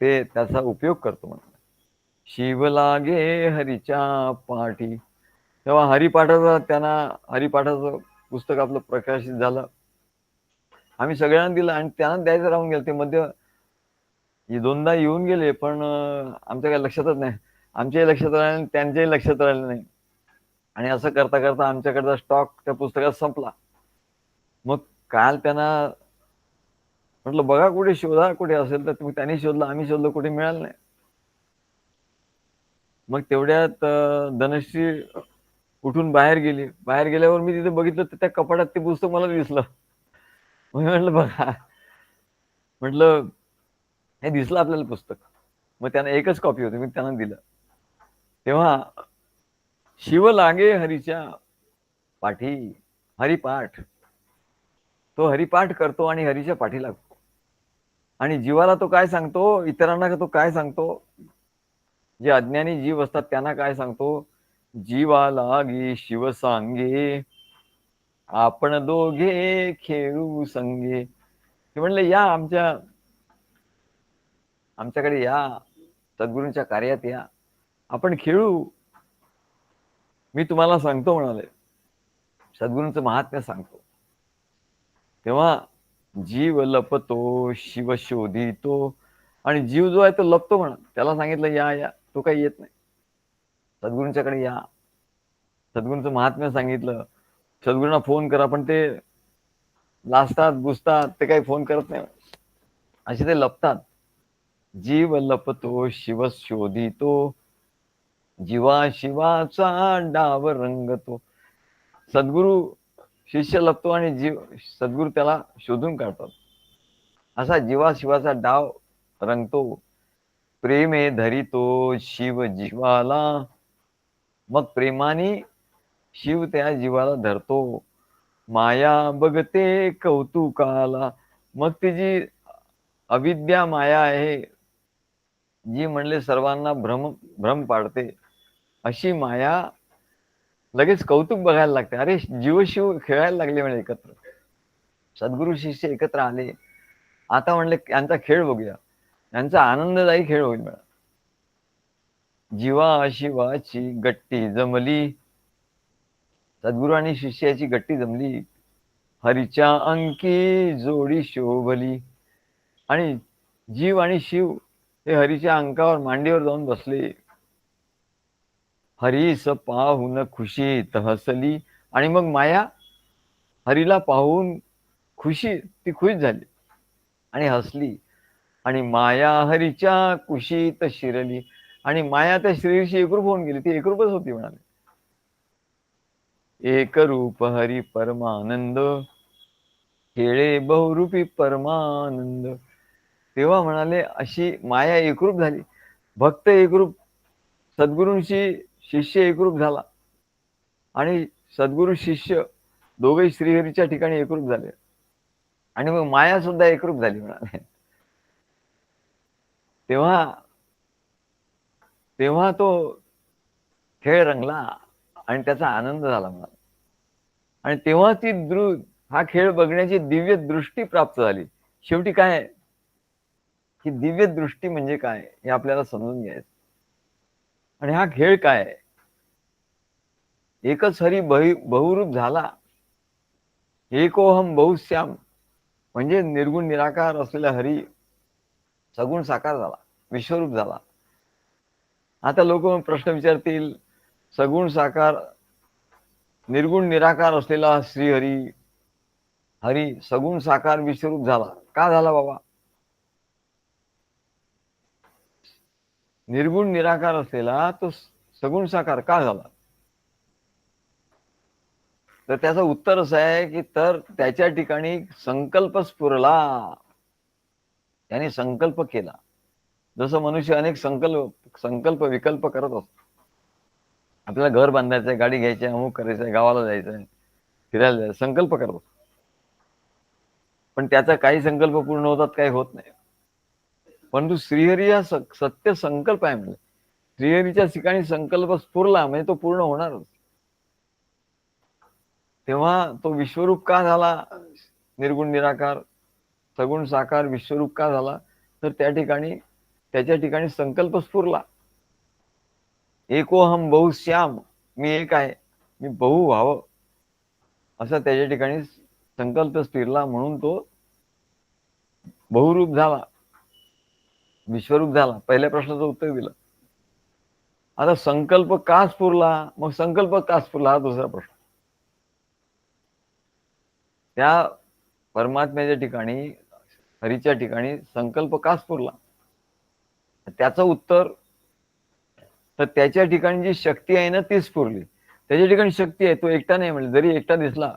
ते त्याचा उपयोग करतो. म्हणून शिव लागे हरीच्या पाठी. तेव्हा हरिपाठाचं पुस्तक आपलं प्रकाशित झालं. आम्ही सगळ्यांना दिलं आणि त्यांना द्यायचं राहून गेलं. ते मध्ये दोनदा येऊन गेले, पण आमच्या काही लक्षातच नाही. आमच्याही लक्षात राहिलं नाही, त्यांच्याही लक्षात राहिलं नाही. आणि असं करता करता आमच्याकडचा स्टॉक त्या पुस्तकात संपला. मग काल त्यांना म्हटलं बघा कुठे शोधा, कुठे असेल तर. तुम्ही त्यांनी शोधलं, आम्ही शोधलं, कुठे मिळालं नाही. मग तेवढ्यात धनश्री उठून बाहेर गेली. बाहेर गेल्यावर मी तिथे बघितलं तर त्या कपाटात ते पुस्तक मला दिसलं. मग म्हटलं बघा, म्हटलं हे दिसलं आपल्याला पुस्तक. मग त्यांना एकच कॉपी होती, मी त्यांना दिलं. तेव्हा शिव लागे हरीच्या पाठी, हरिपाठ. तो हरिपाठ करतो आणि हरीच्या पाठी लागतो. आणि जीवाला तो काय सांगतो, इतरांना तो काय सांगतो, जे अज्ञानी जीव असतात त्यांना काय सांगतो, जीवा लागी शिव सांगे, आपण दोघे खेळू संगे. ते म्हणले या आमच्याकडे या, सद्गुरूंच्या कार्यात या, आपण खेळू. मी तुम्हाला सांगतो म्हणाले, सद्गुरूंचं महात्म्य सांगतो. तेव्हा जीव लपतो शिव शोधितो. आणि जीव जो आहे तो लपतो म्हणा. त्याला सांगितलं या, तो काही येत नाही. सद्गुरूंच्याकडे या, सद्गुरूंचं महात्म्य सांगितलं, सद्गुरूंना फोन करा, पण ते लाजतात, बुजतात, ते काही फोन करत नाही. असे ते लपतात. जीव लपतो शिव शोधितो, जीवा शिवाचा डाव रंगतो. सद्गुरू शिष्य लपतो आणि सद्गुरू त्याला शोधून काढतात. असा जीवा शिवाचा डाव रंगतो. प्रेमे धरितो शिव जीवाला, मग प्रेमाने शिव त्या जीवाला धरतो. माया बघते कौतुकाला. मग ती जी अविद्या माया आहे, जी म्हणले सर्वांना भ्रम पाडते, अशी माया लगेच कौतुक बघायला लागते. अरे जीव शिव खेळायला लागले म्हणजे एकत्र. सद्गुरू शिष्य एकत्र आले. आता म्हणले यांचा खेळ बघूया, यांचा आनंददायी खेळ होईल. जीवा शिवाची गट्टी जमली, सद्गुरू आणि शिष्याची गट्टी जमली. हरीच्या अंकी जोडी शोभली. आणि जीव आणि शिव हे हरीच्या अंकावर, मांडीवर जाऊन बसले. हरीस पाहून खुशीत हसली. आणि मग माया हरीला पाहून खुश झाली आणि हसली. आणि माया हरीच्या कुशीत शिरली. आणि माया त्या श्रीशी एकरूप होऊन गेली. ती एकरूपच होती म्हणाले. एक रूप हरी परमानंद, खेळे बहुरूपी परमानंद. तेव्हा म्हणाले अशी माया एकरूप झाली. भक्त एकरूप, सद्गुरूंशी शिष्य एकरूप झाला. आणि सद्गुरू शिष्य दोघे श्रीहरीच्या ठिकाणी एकरूप झाले. आणि मग माया सुद्धा एकरूप झाली म्हणाले. तेव्हा तो खेळ रंगला आणि त्याचा आनंद झाला मला. आणि तेव्हा हा खेळ बघण्याची दिव्य दृष्टी प्राप्त झाली. शेवटी काय आहे की दिव्य दृष्टी म्हणजे काय हे आपल्याला समजून घ्यायचं. आणि हा खेळ काय आहे, एकच हरी बहुरूप झाला. एकोहम बहुश्याम, म्हणजे निर्गुण निराकार असलेला हरी सगुण साकार झाला, विश्वरूप झाला. आता लोक प्रश्न विचारतील, सगुण साकार निर्गुण निराकार असलेला श्रीहरी, हरी सगुण साकार विश्वरूप झाला, का झाला बाबा? निर्गुण निराकार असलेला तो सगुण साकार का झाला? तर त्याचं उत्तर असं आहे की तर त्याच्या ठिकाणी संकल्प स्फुरला, त्याने संकल्प केला. जसं मनुष्य अनेक संकल्प विकल्प करत असतो. आपल्याला घर बांधायचंय, गाडी घ्यायची, अमुक करायचंय, गावाला जायचंय, फिरायला जायचं, संकल्प करतो. पण त्याचा काही संकल्प पूर्ण होतात, काही होत नाही. परंतु श्रीहरी हा सत्य संकल्प आहे. म्हणजे श्रीहरीच्या ठिकाणी संकल्प स्फुरला म्हणजे तो पूर्ण होणारच. तेव्हा तो विश्वरूप का झाला? निर्गुण निराकार सगुण साकार विश्वरूप का झाला? तर त्याच्या ठिकाणी संकल्प स्फुरला. एकोहम बहुश्याम, मी एक आहे, मी बहु व्हावं, असा त्याच्या ठिकाणी संकल्प स्फिरला, म्हणून तो बहुरूप झाला, विश्वरूप झाला. पहिल्या प्रश्नाचं उत्तर दिलं. आता संकल्प का स्फुरला? मग संकल्प का स्फुरला हा दुसरा प्रश्न. त्या परमात्म्याच्या ठिकाणी, हरीच्या ठिकाणी संकल्प का स्फुरला? त्याचं उत्तर, तर त्याच्या ठिकाणी जी शक्ती आहे ना ती स्फुरली. त्याच्या ठिकाणी शक्ती आहे, तो एकटा नाही. म्हणजे जरी एकटा दिसला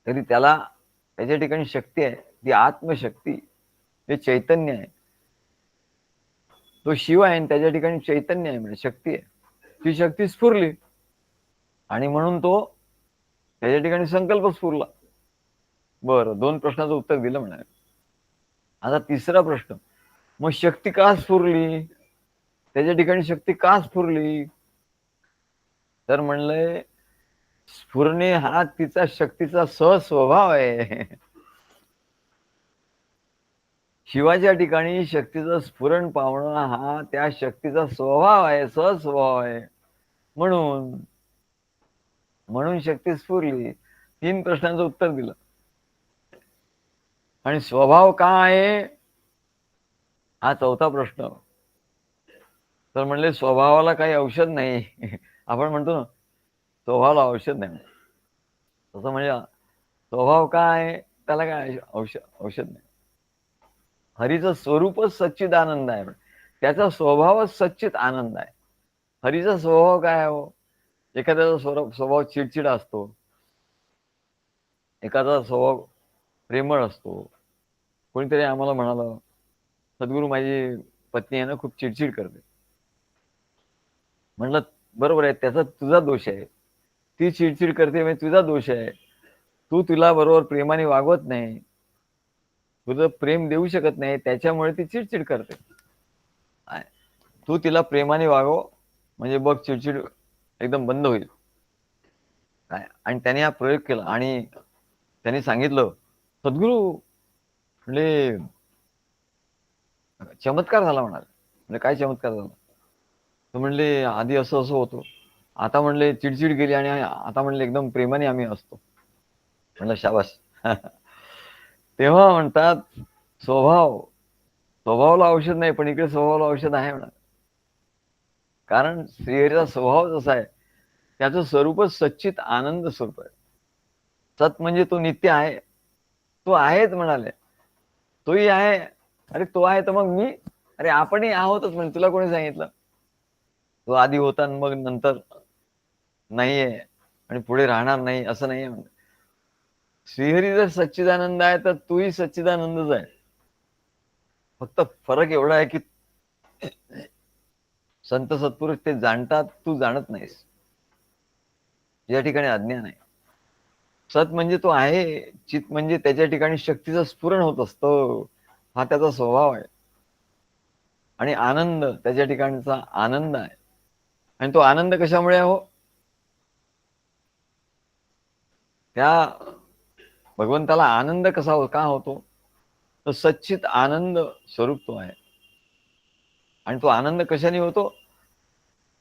तरी त्याच्या ठिकाणी शक्ती आहे, ती आत्मशक्ती, ते चैतन्य आहे. तो शिव आहे आणि त्याच्या ठिकाणी चैतन्य आहे, म्हणजे शक्ती आहे. ती शक्ती स्फुरली आणि म्हणून तो त्याच्या ठिकाणी संकल्प स्फुरला. बरं, 2 प्रश्नाचं उत्तर दिलं म्हणाले. आता तिसरा प्रश्न, मग शक्ती का स्फुरली? त्याच्या ठिकाणी शक्ती का स्फुरली? तर म्हणलंय, स्फुरणे हा तिचा शक्तीचा सहस्वभाव आहे. शिवाच्या ठिकाणी शक्तीचं स्फुरण पावणं हा त्या शक्तीचा स्वभाव आहे, सहस्वभाव आहे. म्हणून शक्ती स्फुरली. 3 प्रश्नांचं उत्तर दिलं. आणि स्वभाव का आहे हा चौथा प्रश्न. तर म्हणले स्वभावाला काही औषध नाही. आपण म्हणतो ना स्वभावाला औषध नाही, तसं म्हणजे स्वभाव काय आहे त्याला काय औषध नाही. हरीचं स्वरूपच सच्चिद आनंद आहे, त्याचा स्वभावच सच्चित आनंद आहे. हरीचा स्वभाव काय हो? एखाद्याचा स्वभाव चिडचिडा असतो, एखादा स्वभाव प्रेमळ असतो. कोणीतरी आम्हाला म्हणालं, सद्गुरू माझी पत्नी आहे ना खूप चिडचिड करते. म्हणलं बरोबर आहे, त्याचा तुझा दोष आहे. ती चिडचिड करते म्हणजे तुझा दोष आहे. तू तिला बरोबर प्रेमाने वागवत नाही, तुझं प्रेम देऊ शकत नाही, त्याच्यामुळे ती चिडचिड करते. तू तिला प्रेमाने वागव म्हणजे बघ चिडचिड एकदम बंद होईल. काय? आणि त्याने हा प्रयोग केला आणि त्याने सांगितलं, सद्गुरू म्हणजे चमत्कार झाला म्हणाले. म्हणजे काय चमत्कार झाला? तर म्हणले आधी असं असं होतं, आता म्हणले चिडचिड गेली आणि आता म्हणले एकदम प्रेमाने आम्ही असतो. म्हणलं शाबास. तेव्हा म्हणतात स्वभावाला औषध नाही, पण इकडे स्वभावाला औषध आहे म्हणा. कारण श्रीहरीचा स्वभाव जसा आहे, त्याचं स्वरूपच सच्चित आनंद स्वरूप आहे. सत म्हणजे तो नित्य आहे, तो आहेच म्हणाले. तोही आहे. अरे तो आहे तर मग मी, अरे आपणही आहोतच म्हणजे तुला कोणी सांगितलं? तो आधी होता आणि मग नंतर नाहीये आणि पुढे राहणार नाही असं नाहीये. म्हणजे श्रीहरी जर सच्चिदानंद आहे तर तूही सच्चिदानंदच आहे. फक्त फरक एवढा आहे की संत सत्पुरुष ते जाणतात, तू जाणत नाहीस. या ठिकाणी अज्ञान आहे. सत म्हणजे तो आहे, चित म्हणजे त्याच्या ठिकाणी शक्तीचं स्फुरण होत असतं, हा त्याचा स्वभाव आहे. आणि आनंद त्याच्या ठिकाणचा आनंद आहे. आणि तो आनंद कशामुळे हो? त्या भगवंताला आनंद का होतो? तर सच्चित आनंद स्वरूप तो आहे. आणि तो आनंद कशाने होतो?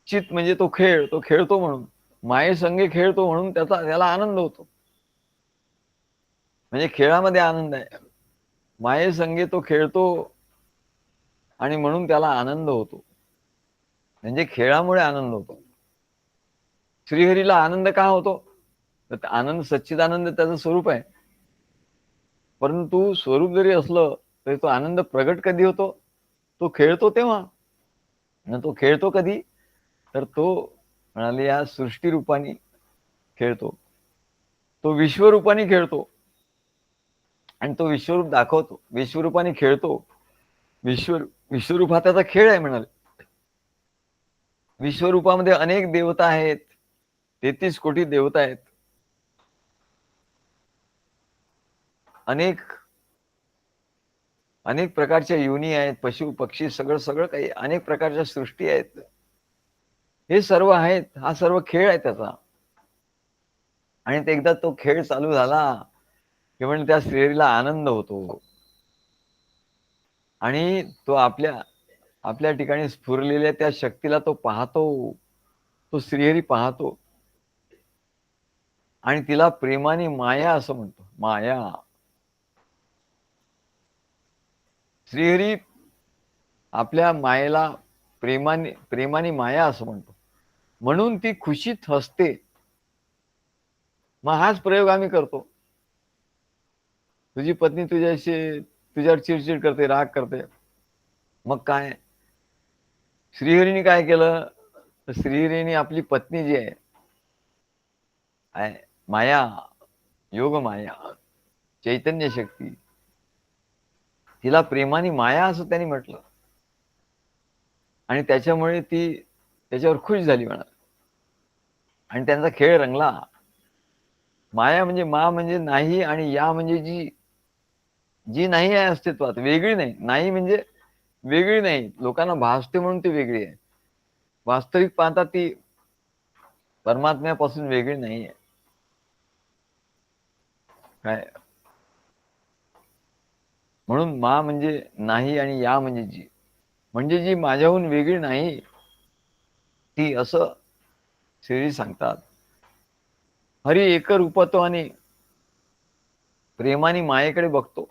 चित म्हणजे तो खेळतो म्हणून, मायेसंगे खेळतो म्हणून त्याला आनंद होतो. म्हणजे खेळामध्ये आनंद आहे. मायेसंगे तो खेळतो आणि म्हणून त्याला आनंद होतो. म्हणजे खेळामुळे आनंद होतो. श्रीहरीला आनंद का होतो? तर आनंद सच्चिदानंद त्याचं स्वरूप आहे. परंतु स्वरूप जरी असलं तरी तो आनंद प्रगट कधी होतो? तो खेळतो तेव्हा. आणि तो खेळतो कधी? तर तो म्हणाले या सृष्टी रूपाने खेळतो. तो विश्वरूपाने खेळतो आणि तो विश्वरूप दाखवतो. विश्वरूपाने खेळतो. विश्वरूप हा त्याचा खेळ आहे म्हणाले. विश्वरूपामध्ये अनेक देवता आहेत. 33 कोटी देवता आहेत. अनेक प्रकारच्या योनी आहेत. पशु पक्षी सगळं काही अनेक प्रकारच्या सृष्टी आहेत. हे सर्व आहेत. हा सर्व खेळ आहे त्याचा. आणि एकदा तो खेळ चालू झाला की म्हणजे त्या श्रीहरीला आनंद होतो आणि तो आपल्या ठिकाणी स्फुरलेल्या त्या शक्तीला तो पाहतो. तो श्रीहरी पाहतो आणि तिला प्रेमाने माया असं म्हणतो. माया. श्रीहरी आपल्या मायेला प्रेमाने माया असं म्हणतो. म्हणून ती खुशीत हसते. मग हाच प्रयोग आम्ही करतो. तुझी पत्नी तुझ्यावर चिडचिड करते, राग करते. मग काय? श्रीहरीने काय केलं? तर श्रीहरीने आपली पत्नी जी आहे माया, योग माया, चैतन्य शक्ती, तिला प्रेमाने माया असं त्यांनी म्हटलं आणि त्याच्यामुळे ती त्याच्यावर खुश झाली म्हणा आणि त्यांचा खेळ रंगला. माया म्हणजे मा म्हणजे नाही आणि या म्हणजे जी नाही आहे अस्तित्वात, वेगळी नाही. नाही म्हणजे वेगळी नाही. लोकांना भासते म्हणून ती वेगळी आहे. वास्तविक पाहता ती परमात्म्यापासून वेगळी नाही आहे. काय? म्हणून मा म्हणजे नाही आणि या म्हणजे जी. म्हणजे जी माझ्याहून वेगळी नाही ती असं श्री सांगतात. हरी एक रूपतो आणि प्रेमाने मायेकडे बघतो.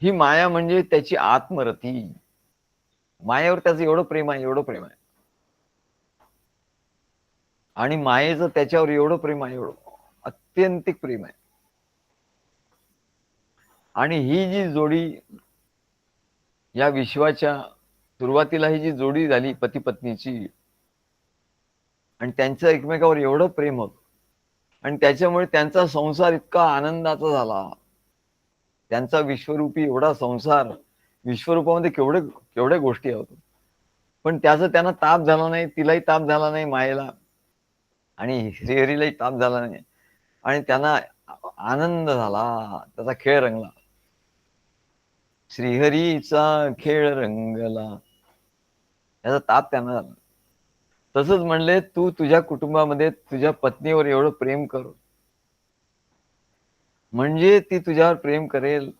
ही माया म्हणजे त्याची आत्मरती. मायेवर त्याचं एवढं प्रेम आहे, एवढं प्रेम आहे. आणि मायेचं त्याच्यावर एवढं प्रेम आहे, एवढं अत्यंतिक प्रेम आहे. आणि ही जी जोडी या विश्वाच्या सुरुवातीला ही जी जोडी झाली पती पत्नीची आणि त्यांचं एकमेकावर एवढं प्रेम होतं आणि त्याच्यामुळे त्यांचा संसार इतका आनंदाचा झाला. त्यांचा विश्वरूपी एवढा संसार. विश्वरूपामध्ये केवढ्या गोष्टी होत. पण त्याचा त्यांना ताप झाला नाही. तिलाही ताप झाला नाही मायेला आणि श्रीहरीलाही ताप झाला नाही आणि त्यांना आनंद झाला. त्याचा खेळ रंगला. श्रीहरीचा खेळ रंगला. त्याचा ताप त्यांना झाला. तसंच म्हणले तू तुझ्या कुटुंबामध्ये तुझ्या पत्नीवर एवढं प्रेम कर म्हणजे ती तुझ्यावर प्रेम करेल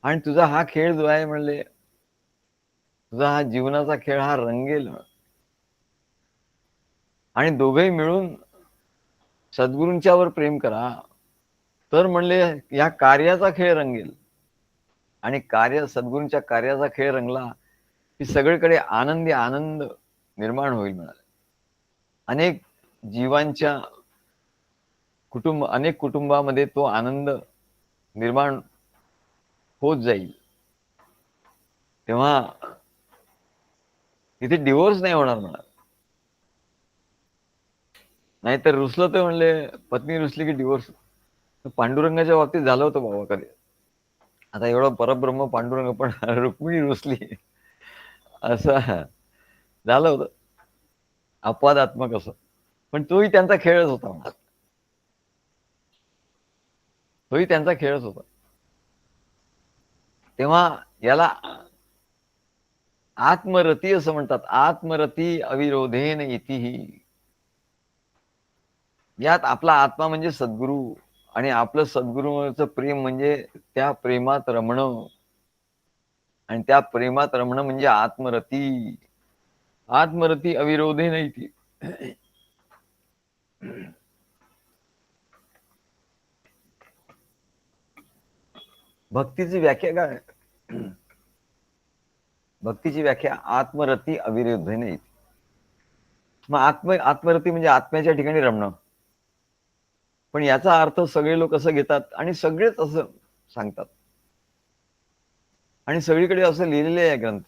आणि तुझा हा खेळ जो आहे म्हणले तुझा हा जीवनाचा खेळ हा रंगेल आणि दोघेही मिळून सद्गुरूंच्यावर प्रेम करा तर म्हणले या कार्याचा खेळ रंगेल आणि सद्गुरूंच्या कार्याचा खेळ रंगला की सगळीकडे आनंद निर्माण होईल म्हणाले. अनेक जीवांच्या अनेक कुटुंबामध्ये तो आनंद निर्माण होत जाईल. तेव्हा तिथे डिवोर्स नाही होणार म्हणा. नाहीतर रुसलं तर म्हणले पत्नी रुसली की डिवोर्स. पांडुरंगाच्या बाबतीत झालं होतं बाबा कधी. आता एवढा परब्रह्म पांडुरंग पण रुक्मिणी रुसली असं झालं होतं. अपवादात्मक असं. पण तोही त्यांचा खेळच होता म्हणा. तोही त्यांचा खेळच होता. तेव्हा याला आत्मरती असं म्हणतात. आत्मरती अविरोधेन इतिही. यात आपला आत्मा म्हणजे सद्गुरू आणि आपलं सद्गुरूचं प्रेम म्हणजे त्या प्रेमात रमणं आणि त्या प्रेमात रमणं म्हणजे आत्मरती. आत्मरती अविरोधेन इति. भक्तीची व्याख्या काय? भक्तीची व्याख्या आत्मरती अविरुद्धेने येते. मग आत्मरती म्हणजे आत्म्याच्या ठिकाणी रमणं. पण याचा अर्थ सगळे लोक असं घेतात आणि सगळेच असं सांगतात. आणि सगळीकडे असं लिहिलेलं आहे ग्रंथ,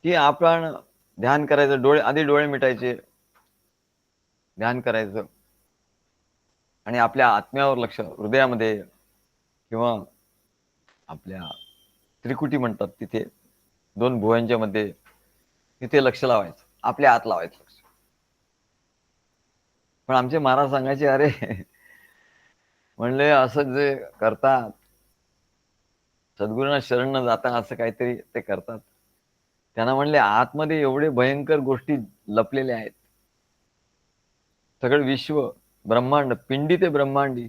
की आपण ध्यान करायचं, आधी डोळे मिटायचे, ध्यान करायचं आणि आपल्या आत्म्यावर लक्ष, हृदयामध्ये किंवा आपल्या त्रिकुटी म्हणतात तिथे, दोन भुवयांच्या मध्ये तिथे लक्ष लावायचं, आपल्या आत लावायचं लक्ष. पण आमचे महाराज सांगायचे, अरे म्हणले असं जे करतात, सद्गुरूंना शरण न जाता असं काहीतरी ते करतात, त्यांना म्हणले आतमध्ये एवढे भयंकर गोष्टी लपलेल्या आहेत. सगळं विश्व, ब्रह्मांड, पिंडी ते ब्रह्मांडी,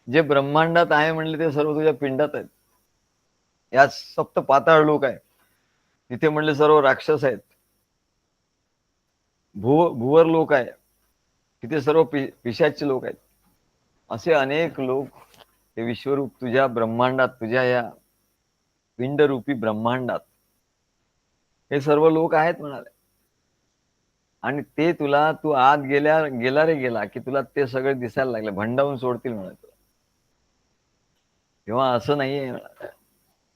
जे ब्रह्मांडात आहे म्हणले ते सर्व तुझ्या पिंडात आहेत. यात सप्त पाताळ लोक आहे, तिथे म्हणले सर्व राक्षस आहेत. भुवर लोक आहे, तिथे सर्व पिशाच्चे लोक आहेत. असे अनेक लोक हे विश्वरूप तुझ्या ब्रह्मांडात, तुझ्या या पिंडरूपी ब्रह्मांडात हे सर्व लोक आहेत म्हणाले. आणि ते तुला, तू आत गेला रे गेला की तुला ते सगळे दिसायला लागले, भंडावून सोडतील म्हणत. तेव्हा असं नाहीये.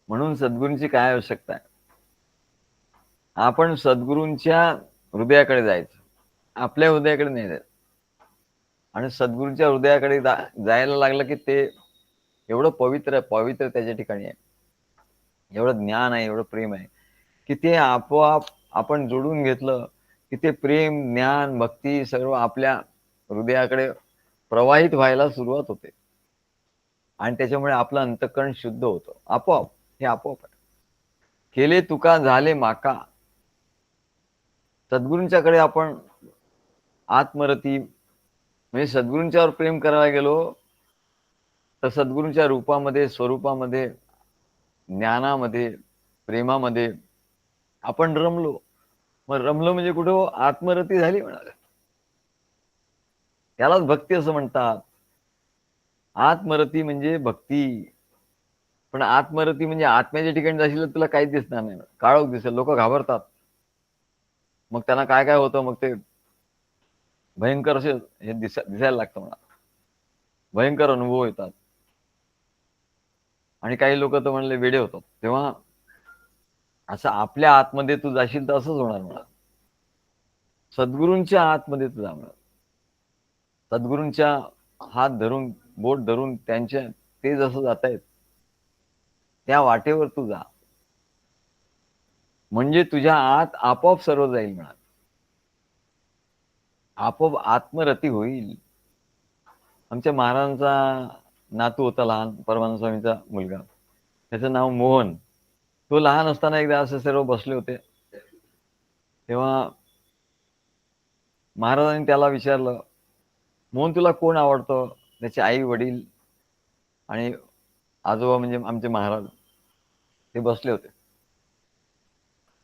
म्हणून सद्गुरूंची काय आवश्यकता आहे? आपण सद्गुरूंच्या हृदयाकडे जायचं, आपल्या हृदयाकडे नाही जायचं. आणि सद्गुरूंच्या हृदयाकडे जायला लागलं की ते एवढं पवित्र त्याच्या ठिकाणी आहे, एवढं ज्ञान आहे, एवढं प्रेम आहे, की ते आपोआप आपण जोडून घेतलं की ते प्रेम, ज्ञान, भक्ती सर्व आपल्या हृदयाकडे प्रवाहित व्हायला सुरुवात होते. आणि त्याच्यामुळे आपलं अंतःकरण शुद्ध होतं आपोआप. हे आपोआप आहे. केले तुका झाले माका. सद्गुरूंच्याकडे आपण आत्मरती म्हणजे सद्गुरूंच्यावर प्रेम करायला गेलो तर सद्गुरूंच्या रूपामध्ये, स्वरूपामध्ये, ज्ञानामध्ये, प्रेमामध्ये आपण रमलो. मग रमलो म्हणजे कुठं? आत्मरती झाली म्हणाले. त्यालाच भक्ती असं म्हणतात. आत्मरती म्हणजे भक्ती. पण आत्मरती म्हणजे आत्म्याच्या ठिकाणी जाशील तुला काहीच दिसणार नाही, काळोख दिसेल, लोक घाबरतात. मग त्यांना काय काय होतं, मग ते भयंकर असे हे दिसायला लागतं म्हणा, भयंकर अनुभव येतात. आणि काही लोक तर म्हणले वेडे होतात. तेव्हा असं आपल्या आतमध्ये तू जाशील तर असंच होणार म्हणा. सद्गुरूंच्या आतमध्ये तू जा म्हणा. सद्गुरूंच्या हात धरून, बोट धरून त्यांच्या ते जसं जात आहेत त्या वाटेवर तू जा, म्हणजे तुझ्या आत आपोआप सर्व जाईल म्हणा. आपोआप आत्मरती होईल. आमच्या महाराजांचा नातू होता लहान, परमानंद स्वामीचा मुलगा, त्याचं नाव मोहन. तो लहान असताना एकदा असे सर्व बसले होते, तेव्हा महाराजांनी त्याला विचारलं, मोहन तुला कोण आवडतं? त्याचे आई वडील आणि आजोबा म्हणजे आमचे महाराज ते बसले होते.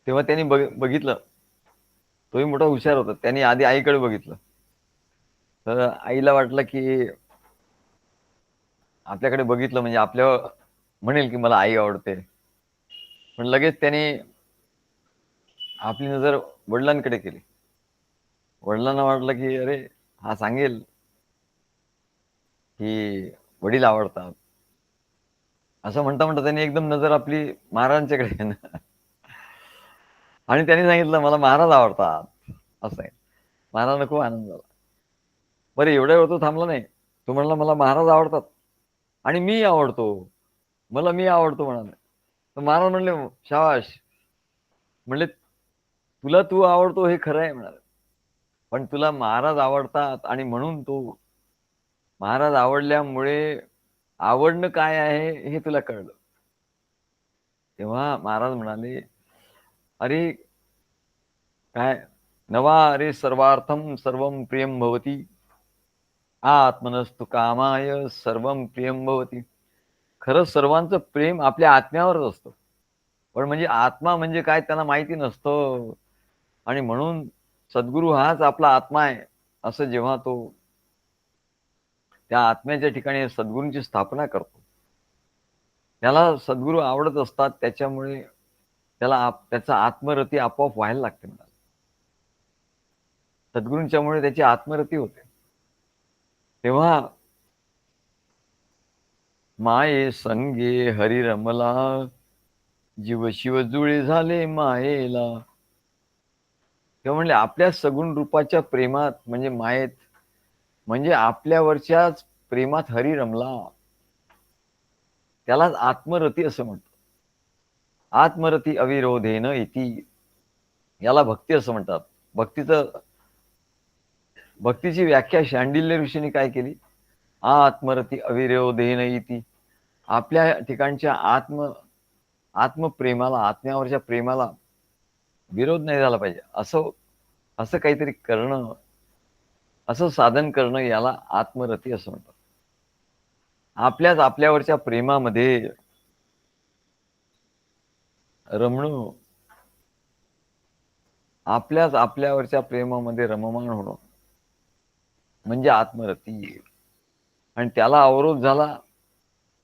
तेव्हा त्यांनी बघितलं, तोही मोठा हुशार होता, त्यांनी आधी आईकडे बघितलं. तर आईला वाटलं की आपल्याकडे बघितलं म्हणजे आपल्या म्हणेल की मला आई आवडते. पण लगेच त्याने आपली नजर वडिलांकडे केली. वडिलांना वाटलं की अरे हा सांगेल की वडील आवडतात. असं म्हणता म्हणता त्यांनी एकदम नजर आपली महाराजांच्याकडे आणि त्यांनी सांगितलं मला महाराज आवडतात असं आहे. महाराजांना खूप आनंद झाला. बरं एवढ्या वेळ तो थांबला नाही. तो म्हणला मला महाराज आवडतात आणि मी आवडतो, मला मी आवडतो म्हणाले. तर महाराज म्हणले शाबाश, म्हणले तुला तू आवडतो हे खरं आहे म्हणाले, पण तुला महाराज आवडतात आणि म्हणून तो महाराज आवडल्यामुळे आवडणं काय आहे हे तुला कळलं. तेव्हा महाराज म्हणाले अरे काय नवा अरे सर्वार्थम सर्वम प्रियम भवती आत्मनस्तु कामाय सर्वम प्रियम भवती. खरं सर्वांचं प्रेम आपल्या आत्म्यावरच असतं, पण म्हणजे आत्मा म्हणजे काय त्यांना माहिती नसतं. आणि म्हणून सद्गुरू हाच आपला आत्मा आहे असं जेव्हा तो त्या आत्म्याच्या ठिकाणी सद्गुरूंची स्थापना करतो, त्याला सद्गुरू आवडत असतात, त्याच्यामुळे त्याचा आत्मरती आपोआप व्हायला लागते मला. सद्गुरूंच्यामुळे त्याची आत्मरती होते. तेव्हा माये संगे हरी रमला, जीव शिव जुळे झाले मायेला. तेव्हा म्हणले आपल्या सगुण रूपाच्या प्रेमात म्हणजे मायेत, म्हणजे आपल्यावरच्याच प्रेमात हरी रमला, त्यालाच आत्मरती असं म्हणतात. आत्मरती अविरोधेन इति, याला भक्ती असं म्हणतात. भक्तीची व्याख्या शांडिल्य ऋषींनी काय केली? आत्मरती अविरोधेन इति, आपल्या ठिकाणच्या आत्मप्रेमाला, आत्म्यावरच्या प्रेमाला विरोध नाही झाला पाहिजे, असं असं काहीतरी करणं, असं साधन करणं, याला आत्मरती असं म्हणतात. आपल्यावरच्या प्रेमामध्ये रमणं, आपल्यावरच्या प्रेमामध्ये रममाण होणं म्हणजे आत्मरती. आणि त्याला अवरोध झाला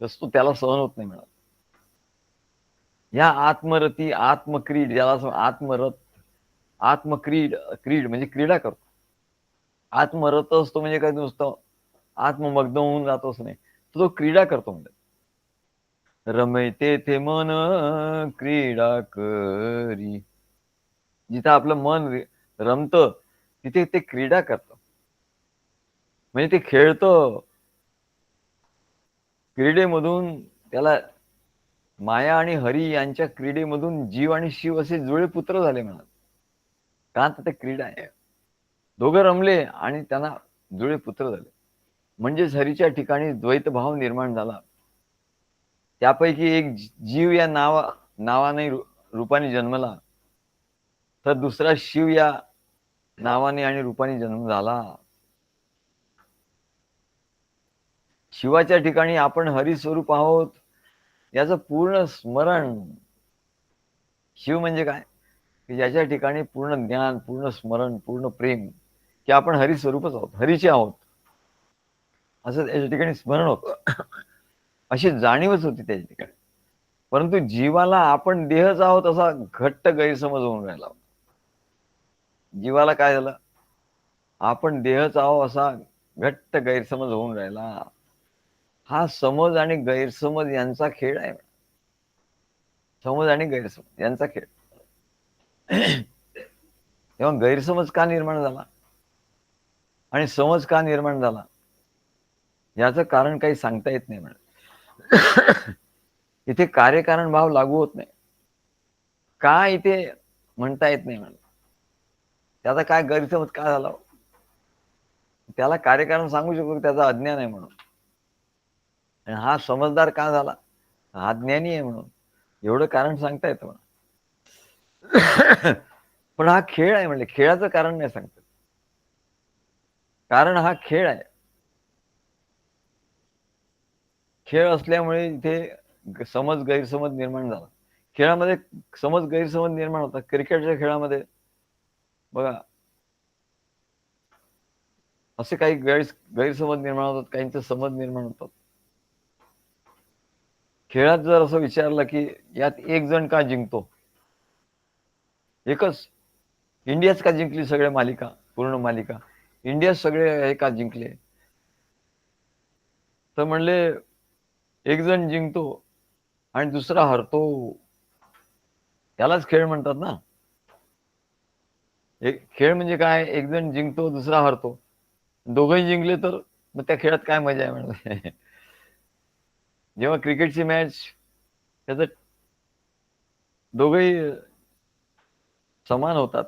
तर तो त्याला सहन होत नाही म्हणा. या आत्मरती, आत्मक्रीड, ज्याला आत्मक्रीड, क्रीड म्हणजे क्रीडा करतो. आत्मरत असतो म्हणजे काय, नुसतं आत्ममग्न होऊन जातो असं नाही, तो क्रीडा करतो म्हणजे. रमैते ते मन क्रीडा करी, जिथं आपलं मन रमतं तिथे ते क्रीडा करतं, म्हणजे ते खेळतं. क्रीडेमधून त्याला माया आणि हरी यांच्या क्रीडेमधून जीव आणि शिव असे जुळे पुत्र झाले म्हणत. का तर ते क्रीडा आहे. दोघं रमले आणि त्यांना जुळे पुत्र झाले, म्हणजेच हरीच्या ठिकाणी द्वैत भाव निर्माण झाला. त्यापैकी एक जीव या नावाने रूपाने जन्मला, तर दुसरा शिव या नावाने आणि रूपाने जन्म झाला. शिवाच्या ठिकाणी आपण हरिस्वरूप आहोत याचं पूर्ण स्मरण. शिव म्हणजे काय, की ज्याच्या ठिकाणी पूर्ण ज्ञान, पूर्ण स्मरण, पूर्ण प्रेम, की आपण हरिस्वरूपच आहोत, हरीचे आहोत, असं त्याच्या ठिकाणी स्मरण होतं. अशी जाणीवच होती त्याच्या ठिकाणी. परंतु जीवाला आपण देहच आहोत असा घट्ट गैरसमज होऊन राहिला. जीवाला काय झालं, आपण देहच आहोत असा घट्ट गैरसमज होऊन राहिला. हा समज आणि गैरसमज यांचा खेळ आहे. समज आणि गैरसमज यांचा खेळ. तेव्हा गैरसमज का निर्माण झाला आणि समज का निर्माण झाला, याचं कारण काही सांगता येत नाही म्हणत. इथे कार्यकारण भाव लागू होत नाही, का इथे म्हणता येत नाही म्हणत. त्याचा काय गैरसमज का झाला, त्याला कार्यकारण सांगू शकतो, त्याचा अज्ञान आहे म्हणून. आणि हा समजदार का झाला, हा ज्ञानी आहे म्हणून. एवढं कारण सांगता येतं म्हणा. पण हा खेळ आहे म्हणजे, खेळाचं कारण नाही सांगतात, कारण हा खेळ आहे. खेळ असल्यामुळे इथे समज गैरसमज निर्माण झाला. खेळामध्ये समज गैरसमज निर्माण होतात. क्रिकेटच्या खेळामध्ये बघा, असे काही गैरसमज निर्माण होतात, काहींचे समज निर्माण होतात. खेळात जर असं विचारलं की यात एक जण का जिंकतो, एकच, इंडियाच का जिंकली सगळ्या मालिका, पूर्ण मालिका इंडिया सगळे हे का जिंकले, तर म्हणले एक जण जिंकतो आणि दुसरा हरतो, त्यालाच खेळ म्हणतात ना. एक खेळ म्हणजे काय, एक जण जिंकतो दुसरा हरतो, दोघंही जिंकले तर मग त्या खेळात काय मजा आहे म्हणत. जेव्हा क्रिकेटची मॅच, त्याचं दोघंही समान होतात,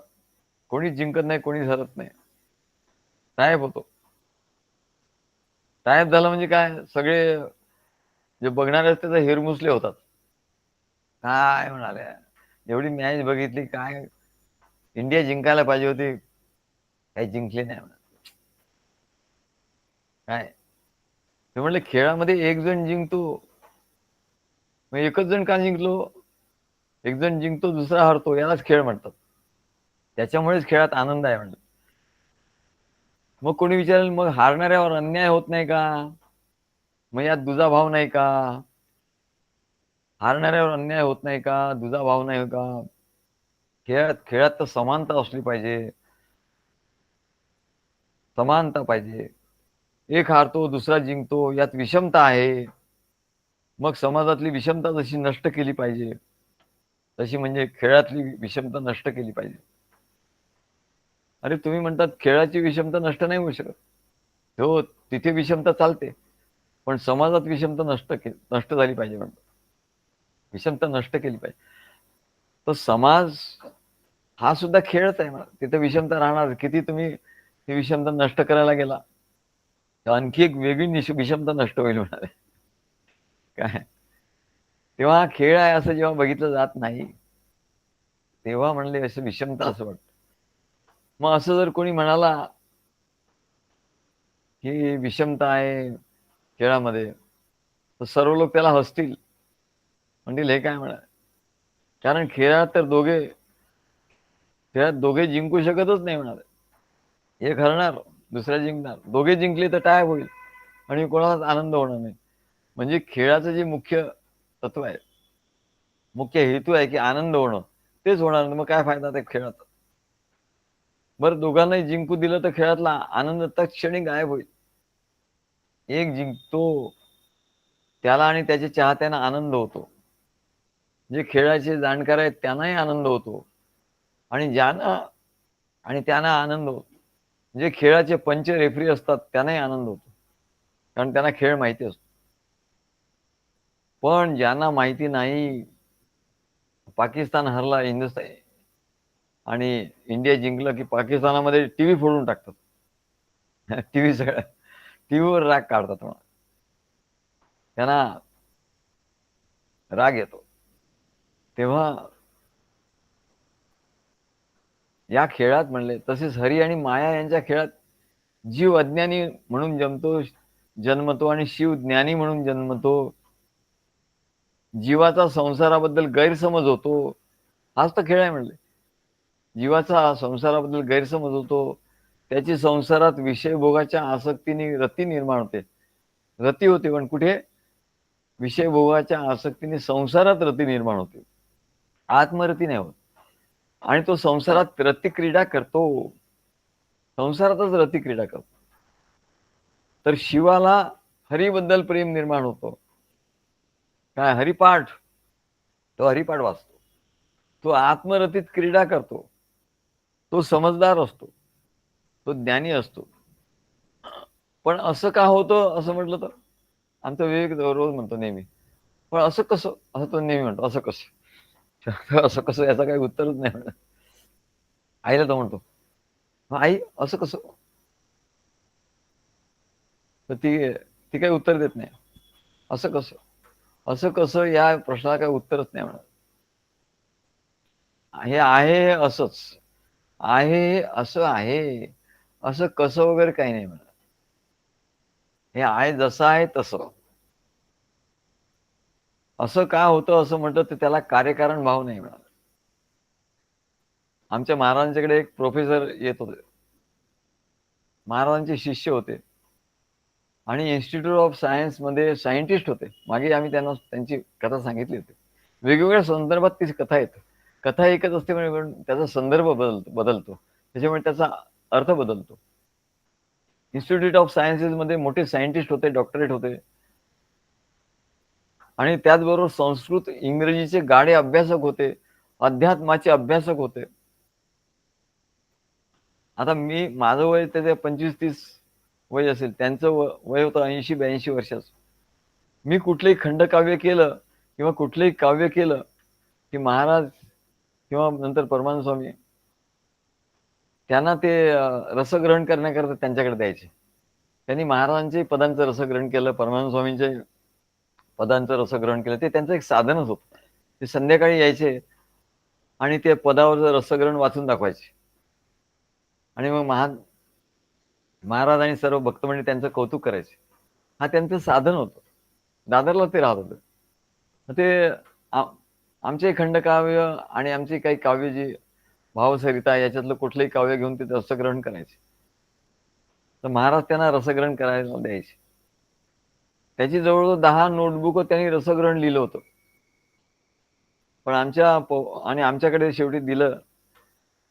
कोणीच जिंकत नाही, कोणीच हरत नाही, टायप होतो. टायप झालं म्हणजे काय, सगळे जे बघणारे असते ते हिरमुसले होतात. काय म्हणाले, एवढी मॅच बघितली, काय इंडिया जिंकायला पाहिजे होती, काही जिंकले नाही म्हणा. काय ते म्हणले, खेळामध्ये एक जण जिंकतो, मग एकच जण का जिंकलो, एक जण जिंकतो दुसरा हरतो, यालाच खेळ म्हणतात. त्याच्यामुळेच खेळात आनंद आहे म्हणतात. मग कोणी विचारेल, मग हारणाऱ्यावर अन्याय होत नाही का, मग यात दुजाभाव नाही का, हारणाऱ्यावर अन्याय होत नाही का? दुजाभाव नाही का? खेळात तर समानता असली पाहिजे, समानता पाहिजे. एक हारतो दुसरा जिंकतो, यात विषमता आहे. मग समाजातली विषमता जशी नष्ट केली पाहिजे, तशी म्हणजे खेळातली विषमता नष्ट केली पाहिजे. अरे तुम्ही म्हणतात खेळाची विषमता नष्ट नाही होऊ शकत. हो, तिथे विषमता चालते, पण समाजात विषमता नष्ट झाली पाहिजे म्हणतात. विषमता नष्ट केली पाहिजे. तर समाज हा सुद्धा खेळच आहे. तिथे विषमता राहणार. किती तुम्ही ही विषमता नष्ट करायला गेला तर आणखी एक वेगळी विषमता नष्ट होईल म्हणाले. काय तेव्हा खेळ आहे असं जेव्हा बघितलं जात नाही, तेव्हा म्हणले असं विषमता असं वाटतं. मग असं जर कोणी म्हणाला की विषमता आहे खेळामध्ये, तर सर्व लोक त्याला हसतील, म्हणतील हे काय म्हणा. कारण खेळात दोघे जिंकू शकतच नाही म्हणाले. एक हरणार दुसरा जिंकणार, दोघे जिंकले तर काय होईल आणि कोणालाच आनंद होणार नाही. म्हणजे खेळाचं जे मुख्य तत्व आहे, मुख्य हेतू आहे की आनंद होणं, तेच होणार नाही. मग काय फायदा त्या खेळात. बरं दोघांनाही जिंकू दिलं तर खेळातला आनंद तत्क्षणी गायब होईल. एक जिंकतो त्याला आणि त्याच्या चाहत्यांना आनंद होतो, जे खेळाचे जाणकार आहेत त्यांनाही आनंद होतो, आणि त्यांना आनंद होतो. जे खेळाचे पंच रेफरी असतात त्यांनाही आनंद होतो, कारण त्यांना खेळ माहिती असतो. पण ज्यांना माहिती नाही, पाकिस्तान हरला हिंदुस्थान आणि इंडिया जिंकलं की पाकिस्तानामध्ये टीव्ही फोडून टाकतात. टीव्ही सगळं टीव्हीवर राग काढतात म्हणा. त्यांना राग येतो. तेव्हा या खेळात म्हणले, तसेच हरी आणि माया यांच्या खेळात जीव अज्ञानी म्हणून जन्मतो आणि शिव ज्ञानी म्हणून जन्मतो. जीवाचा संसाराबद्दल गैरसमज होतो. हाच तर खेळ आहे म्हणले. जीवाचा संसाराबद्दल गैरसमज होतो. त्याची संसारात विषयभोगाच्या आसक्तीने रती निर्माण होते. रती होते, पण कुठे? विषयभोगाच्या आसक्तीने संसारात रती निर्माण होते, आत्मरती नाही होत. आणि तो संसारात रतिक्रीडा करतो, संसारातच रतिक्रीडा करतो. तर शिवाला हरीबद्दल प्रेम निर्माण होतो. काय? हरिपाठ. तो हरिपाठ वाचतो, तो आत्मरतीत क्रीडा करतो, तो समजदार असतो, तो ज्ञानी असतो. पण असं का होतं असं म्हटलं तर, आमचा विवेक रोज म्हणतो नेहमी, पण असं कसं, असं तो नेहमी म्हणतो, असं कसं. असं कसं याचं काही उत्तरच नाही म्हणत. आईला तो म्हणतो, आई असं कसं. तर ती काही उत्तर देत नाही. असं कसं, असं कसं या प्रश्नाला काही उत्तरच नाही म्हणत. हे आहे असंच आहे, असं आहे, असं कसं वगैरे काही नाही म्हणत. हे आहे जसं आहे तसं. असं का होतं असं म्हटलं तर त्याला कार्यकारण भाव नाही मिळाला. आमच्या महाराजांच्याकडे एक प्रोफेसर येत होते, महाराजांचे शिष्य होते आणि इन्स्टिट्यूट ऑफ सायन्स मध्ये सायंटिस्ट होते. मागे आम्ही त्यांना त्यांची कथा सांगितली होती. वेगवेगळ्या संदर्भात ती कथा येते. कथा एकच असते पण त्याचा संदर्भ बदलतो, त्याच्यामुळे त्याचा अर्थ बदलतो. इन्स्टिट्यूट ऑफ सायन्सेस मध्ये मोठे सायंटिस्ट होते, डॉक्टरेट होते, आणि त्याचबरोबर संस्कृत इंग्रजीचे गाढे अभ्यासक होते, अध्यात्माचे अभ्यासक होते. आता माझं वय त्याचे 25-30 वय असेल, त्यांचं वय होतं 80-82 वर्षाचं. मी कुठलंही खंडकाव्य केलं किंवा कुठलंही काव्य केलं की महाराज किंवा नंतर परमानंद स्वामी त्यांना ते रसग्रहण करण्याकरता त्यांच्याकडे द्यायचे. त्यांनी महाराजांचे पदांचं रसग्रहण केलं, परमानंद स्वामींचे पदांचं रसग्रहण केलं. ते त्यांचं एक साधनच होतं. ते संध्याकाळी यायचे आणि ते पदावरचं रसग्रहण वाचून दाखवायचे, आणि मग महाराज आणि सर्व भक्तमंडळी त्यांचं कौतुक करायचे. हा त्यांचं साधन होतं. दादरला ते राहत होते. ते आमचे खंडकाव्य आणि आमची काही काव्य जी भावसरिता याच्यातलं कुठलंही काव्य घेऊन ते रसग्रहण करायचे. तर महाराज त्यांना रसग्रहण करायला द्यायचे. त्याची जवळजवळ 10 नोटबुक त्यांनी रसग्रहण लिहिलं होतं. पण आणि आमच्याकडे शेवटी दिलं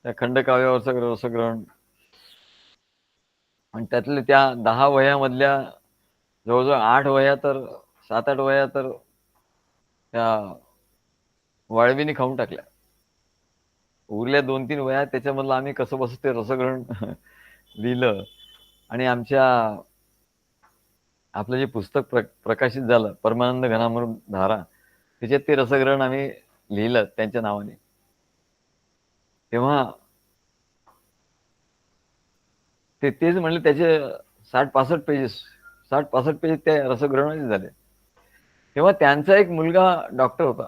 त्या खंडकाव्यावरचं रसग्रहण. आणि त्यातल्या त्या 10 वह्यामधल्या जवळजवळ 8 वह्या तर 7-8 वह्या तर त्या वाळवीने खाऊन टाकल्या. उरल्या 2-3 वह्या त्याच्यामधलं आम्ही कसं बसं ते रसग्रहण लिहिलं. आणि आपलं जे पुस्तक प्रकाशित झालं परमानंद घनामृत धारा, त्याच्यात ते रसग्रहण आम्ही लिहिलं त्यांच्या नावाने. तेव्हा तेच म्हणले त्याचे 60-65 पेजेस 60-65 पेजेस त्या रसग्रहणाचे झाले. तेव्हा त्यांचा एक मुलगा डॉक्टर होता.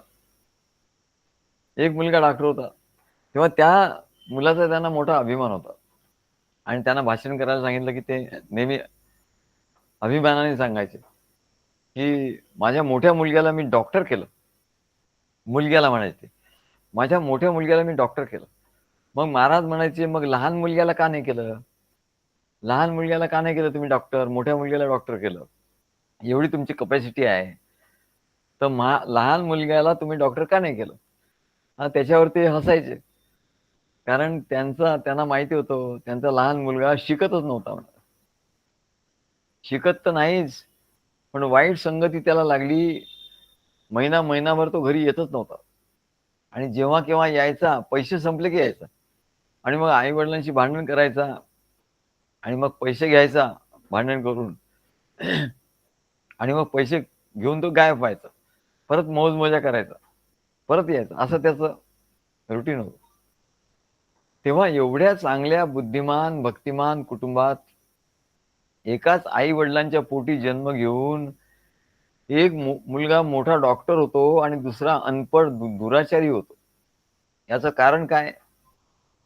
तेव्हा त्या मुलाचा त्यांना मोठा अभिमान होता. आणि त्यांना भाषण करायला सांगितलं की ते नेहमी अभिमानाने सांगायचे की माझ्या मोठ्या मुलग्याला मी डॉक्टर केलं. मुलग्याला म्हणायचे, माझ्या मोठ्या मुलग्याला मी डॉक्टर केलं. मग महाराज म्हणायचे, मग लहान मुलग्याला का नाही केलं? लहान मुलग्याला का नाही केलं तुम्ही डॉक्टर? मोठ्या मुलग्याला डॉक्टर केलं. एवढी तुमची कपॅसिटी आहे, तर लहान मुलग्याला तुम्ही डॉक्टर का नाही केलं? त्याच्यावर ते हसायचे. कारण त्यांना माहिती होतं त्यांचा लहान मुलगा शिकतच नव्हता. शिकत तर नाहीच, पण वाईट संगती त्याला लागली. महिनाभर तो घरी येतच नव्हता. आणि जेव्हा केव्हा यायचा, पैसे संपले की यायचा. आणि मग आई वडिलांशी भांडण करायचा. आणि मग पैसे घ्यायचा भांडण करून. आणि मग पैसे घेऊन तो गायब व्हायचा. परत मौज-मजा करायचा. परत यायचा. असं त्याचं रुटीन होतं. तेव्हा एवढ्या चांगल्या बुद्धिमान भक्तिमान कुटुंबात एकाच आई वडिलांच्या पोटी जन्म घेऊन एक मुलगा मोठा डॉक्टर होतो आणि दुसरा अनपढ दुराचारी होतो. याचं कारण काय?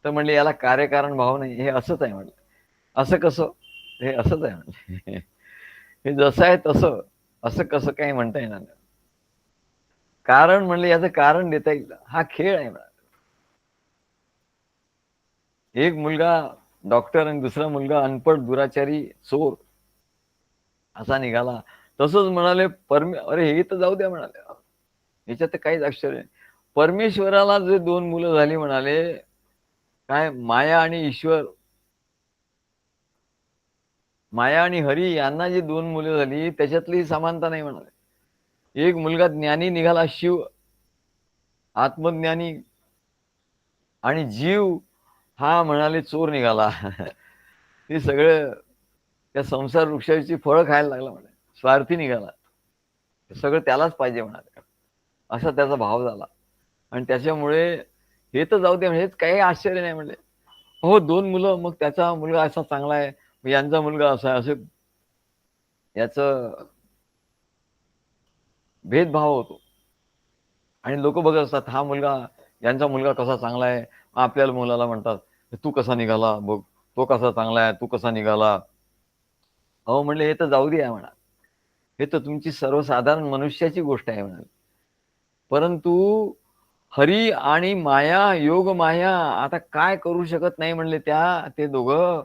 तर म्हणले याला कार्यकारण भाव नाही. हे असंच आहे म्हणलं. असं कसं? हे असंच आहे म्हणले. हे जसं आहे तसं. असं कसं काही म्हणता येणार नाही. कारण म्हणले याचं कारण देता येईल. हा खेळ आहे म्हणा. एक मुलगा डॉक्टर आणि दुसरा मुलगा अनपढ दुराचारी चोर असा निघाला. तसंच म्हणाले अरे हे तर जाऊ द्या म्हणाले. याच्यात तर काहीच आश्चर्य नाही. परमेश्वराला जे 2 मुलं झाली म्हणाले, काय माया आणि ईश्वर, माया आणि हरी यांना जी 2 मुलं झाली त्याच्यातली समानता नाही म्हणाले. एक मुलगा ज्ञानी निघाला शिव, आत्मज्ञानी, आणि जीव हा म्हणाले चोर निघाला. हे सगळं त्या संसार वृक्षाची फळं खायला लागला म्हणे. स्वार्थी निघाला. सगळं त्यालाच पाहिजे म्हणाले. असा त्याचा भाव झाला. आणि त्याच्यामुळे हे तर जाऊ दे, हेच काही आश्चर्य नाही म्हणले. हो 2 मुलं, मग त्याचा मुलगा असा चांगला आहे, यांचा मुलगा असा आहे, असे याचं भेदभाव होतो. आणि लोक बघत असतात यांचा मुलगा कसा चांगला आहे. आपल्याला मुलाला म्हणतात तू कसा निघाला बघ, तो कसा चांगला आहे, तू कसा निघाला. अहो म्हणले हे तर जाऊ द्या म्हणा, हे तर तुमची सर्वसाधारण मनुष्याची गोष्ट आहे म्हणाल. परंतु हरी आणि माया, योग माया आता काय करू शकत नाही म्हणले ते दोघं.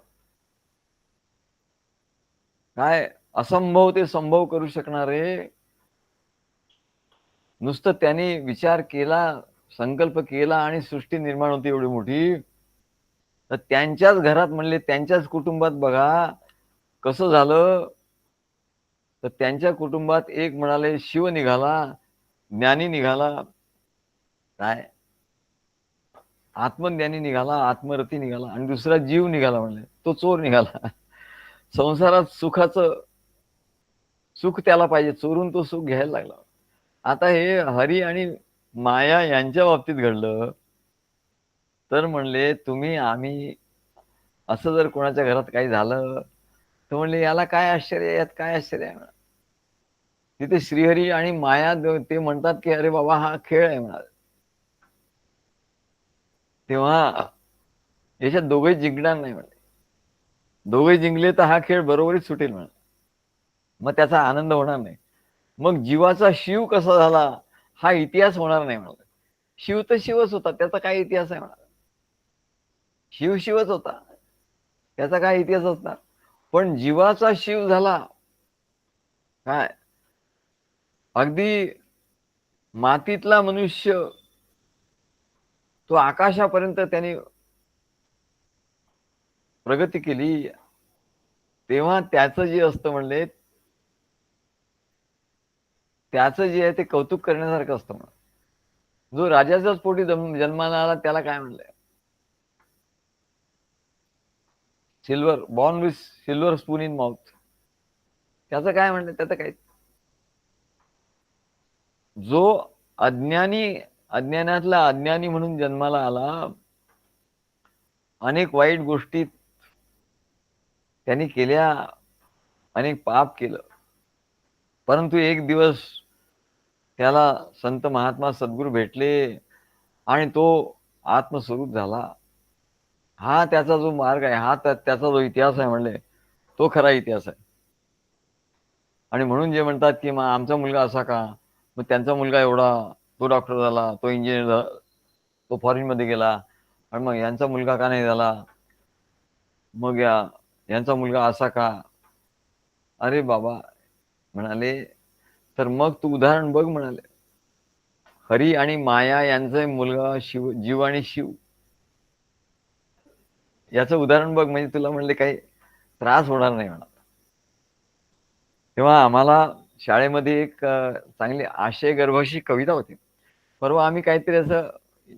काय असंभव ते संभव करू शकणारे. नुसतं त्यांनी विचार केला, संकल्प केला आणि सृष्टी निर्माण होती एवढी मोठी. तर त्यांच्याच घरात म्हणले, त्यांच्याच कुटुंबात बघा कसं झालं. तर त्यांच्या कुटुंबात एक म्हणाले शिव निघाला, ज्ञानी निघाला, काय आत्मज्ञानी निघाला, आत्मरती निघाला, आणि दुसरा जीव निघाला म्हणले, तो चोर निघाला. संसारात सुख त्याला पाहिजे, चोरून तो सुख घ्यायला लागला. आता हे हरी आणि माया यांच्या बाबतीत घडलं. तर म्हणले आम्ही असं जर कोणाच्या घरात काही झालं तर म्हणले याला काय आश्चर्य, यात काय आश्चर्य आहे म्हणा. तिथे श्रीहरी आणि माया ते म्हणतात की अरे बाबा हा खेळ आहे म्हणा. तेव्हा याच्यात दोघे जिंकणार नाही म्हणले. दोघे जिंकले तर हा खेळ बरोबरीच सुटेल म्हणा. मग त्याचा आनंद होणार नाही. मग जीवाचा शिव कसा झाला हा इतिहास होणार नाही म्हणा. शिव तर शिवच होता, त्याचा काय इतिहास आहे म्हणा. शिवच होता, त्याचा काय इतिहास असणार. पण जीवाचा शिव झाला काय, अगदी मातीतला मनुष्य तो आकाशापर्यंत त्यांनी प्रगती केली, तेव्हा त्याचं जे असतं म्हणले, त्याचं जे आहे ते कौतुक करण्यासारखं असतं म्हणा. जो राजाच्याच पोटी जन्माला आला त्याला काय म्हणलंय, silver born with silver spoon in mouth, त्याचं काय म्हणलं, त्याचं काय. जो अज्ञानातला अज्ञानी म्हणून जन्माला आला, अनेक वाईट गोष्टी त्यांनी केल्या, अनेक पाप केलं, परंतु एक दिवस त्याला संत महात्मा सद्गुरू भेटले आणि तो आत्मस्वरूप झाला. हा त्याचा जो मार्ग आहे, हा त्याचा जो इतिहास आहे म्हणले, तो खरा इतिहास आहे. आणि म्हणून जे म्हणतात की मग आमचा मुलगा असा का, मग त्यांचा मुलगा एवढा, तो डॉक्टर झाला, तो इंजिनियर झाला, तो फॉरेन मध्ये गेला, आणि मग यांचा मुलगा का नाही झाला, मग यांचा मुलगा असा का. अरे बाबा म्हणाले, तर मग तू उदाहरण बघ म्हणाले, हरी आणि माया यांचा मुलगा शिव, जीव आणि शिव, याचं उदाहरण बघ, म्हणजे तुला म्हणले काही त्रास होणार नाही म्हणा. तेव्हा आम्हाला शाळेमध्ये एक चांगली आशयगर्भ अशी कविता होती. परवा आम्ही काहीतरी असं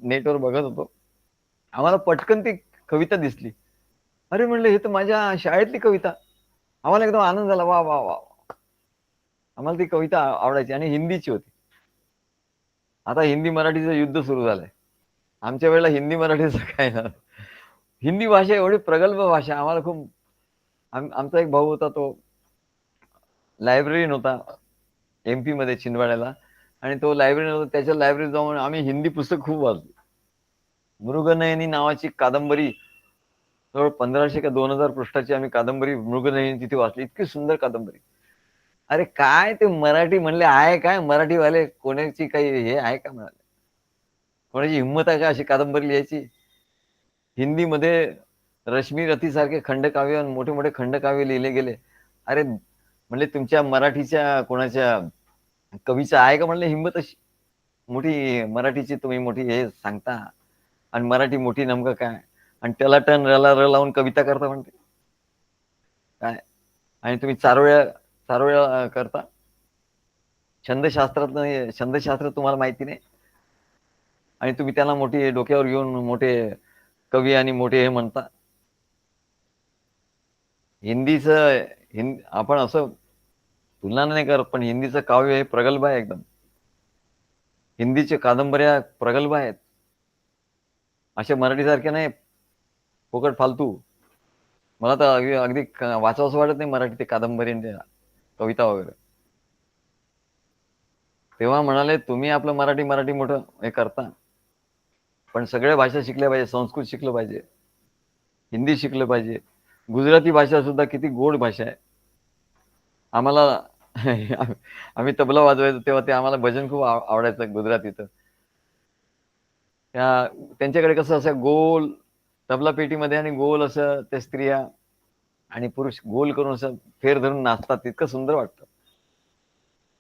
नेटवर बघत होतो, आम्हाला पटकन ती कविता दिसली. अरे म्हणलं, हे तर माझ्या शाळेतली कविता. आम्हाला एकदम आनंद झाला, वा वा वा. आम्हाला ती कविता आवडायची आणि हिंदीची होती. आता हिंदी मराठीचं युद्ध सुरू झालंय. आमच्या वेळेला हिंदी मराठीचं काय ना, हिंदी भाषा एवढी प्रगल्भ भाषा. आम्हाला खूप, आमचा एक भाऊ होता, तो लायब्ररीन होता MP मध्ये छिंदवाड्याला, आणि तो लायब्ररीन होता, त्याच्या लायब्ररीत जाऊन आम्ही हिंदी पुस्तक खूप वाचली. मृगनयनी नावाची कादंबरी, जवळ 1500 का 2000 पृष्ठाची आम्ही कादंबरी मृगनयनी तिथे वाचली. इतकी सुंदर कादंबरी. अरे काय ते मराठी म्हणले आहे काय, मराठीवाले कोणाची काही हे आहे का म्हणाले, कोणाची हिंमत आहे का अशी कादंबरी लिहायची. हिंदीमध्ये रश्मी रथी सारखे खंडकाव्य, मोठे मोठे खंडकाव्य लिहिले गेले. अरे म्हणले, तुमच्या मराठीच्या कोणाच्या कवीचा आहे का म्हणले हिंमत अशी, मोठी मराठीची तुम्ही मोठी हे सांगता, आणि मराठी मोठी नेमकं काय, आणि त्याला टन रला र लावून कविता करता म्हणते काय. आणि तुम्ही चारोळ्या चारोळ्या करता, छंदशास्त्र तुम्हाला माहिती नाही, आणि तुम्ही त्याला मोठी डोक्यावर घेऊन मोठे कवी आणि मोठे हे म्हणता. आपण असं तुलना नाही करत, पण हिंदीचं काव्य हे प्रगल्भ आहे एकदम. हिंदीचे कादंबऱ्या प्रगल्भ आहेत, असे मराठीसारखे नाही फुकट फालतू. मला तर अगदी वाचावंसं वाटत नाही मराठी ते कादंबरी, कविता वगैरे. तेव्हा म्हणाले, तुम्ही आपलं मराठी मोठं हे करता, पण सगळ्या भाषा शिकल्या पाहिजे. संस्कृत शिकलं पाहिजे, हिंदी शिकलं पाहिजे, गुजराती भाषा सुद्धा किती गोड भाषा आहे. आम्हाला आम्ही तबला वाजवायचो तेव्हा ते आम्हाला भजन खूप आवडायचं गुजरातीचं. त्यांच्याकडे कसं असं गोल तबला पेटीमध्ये, आणि गोल असं त्या स्त्रिया आणि पुरुष गोल करून असं फेर धरून नाचतात, इतकं सुंदर वाटतं.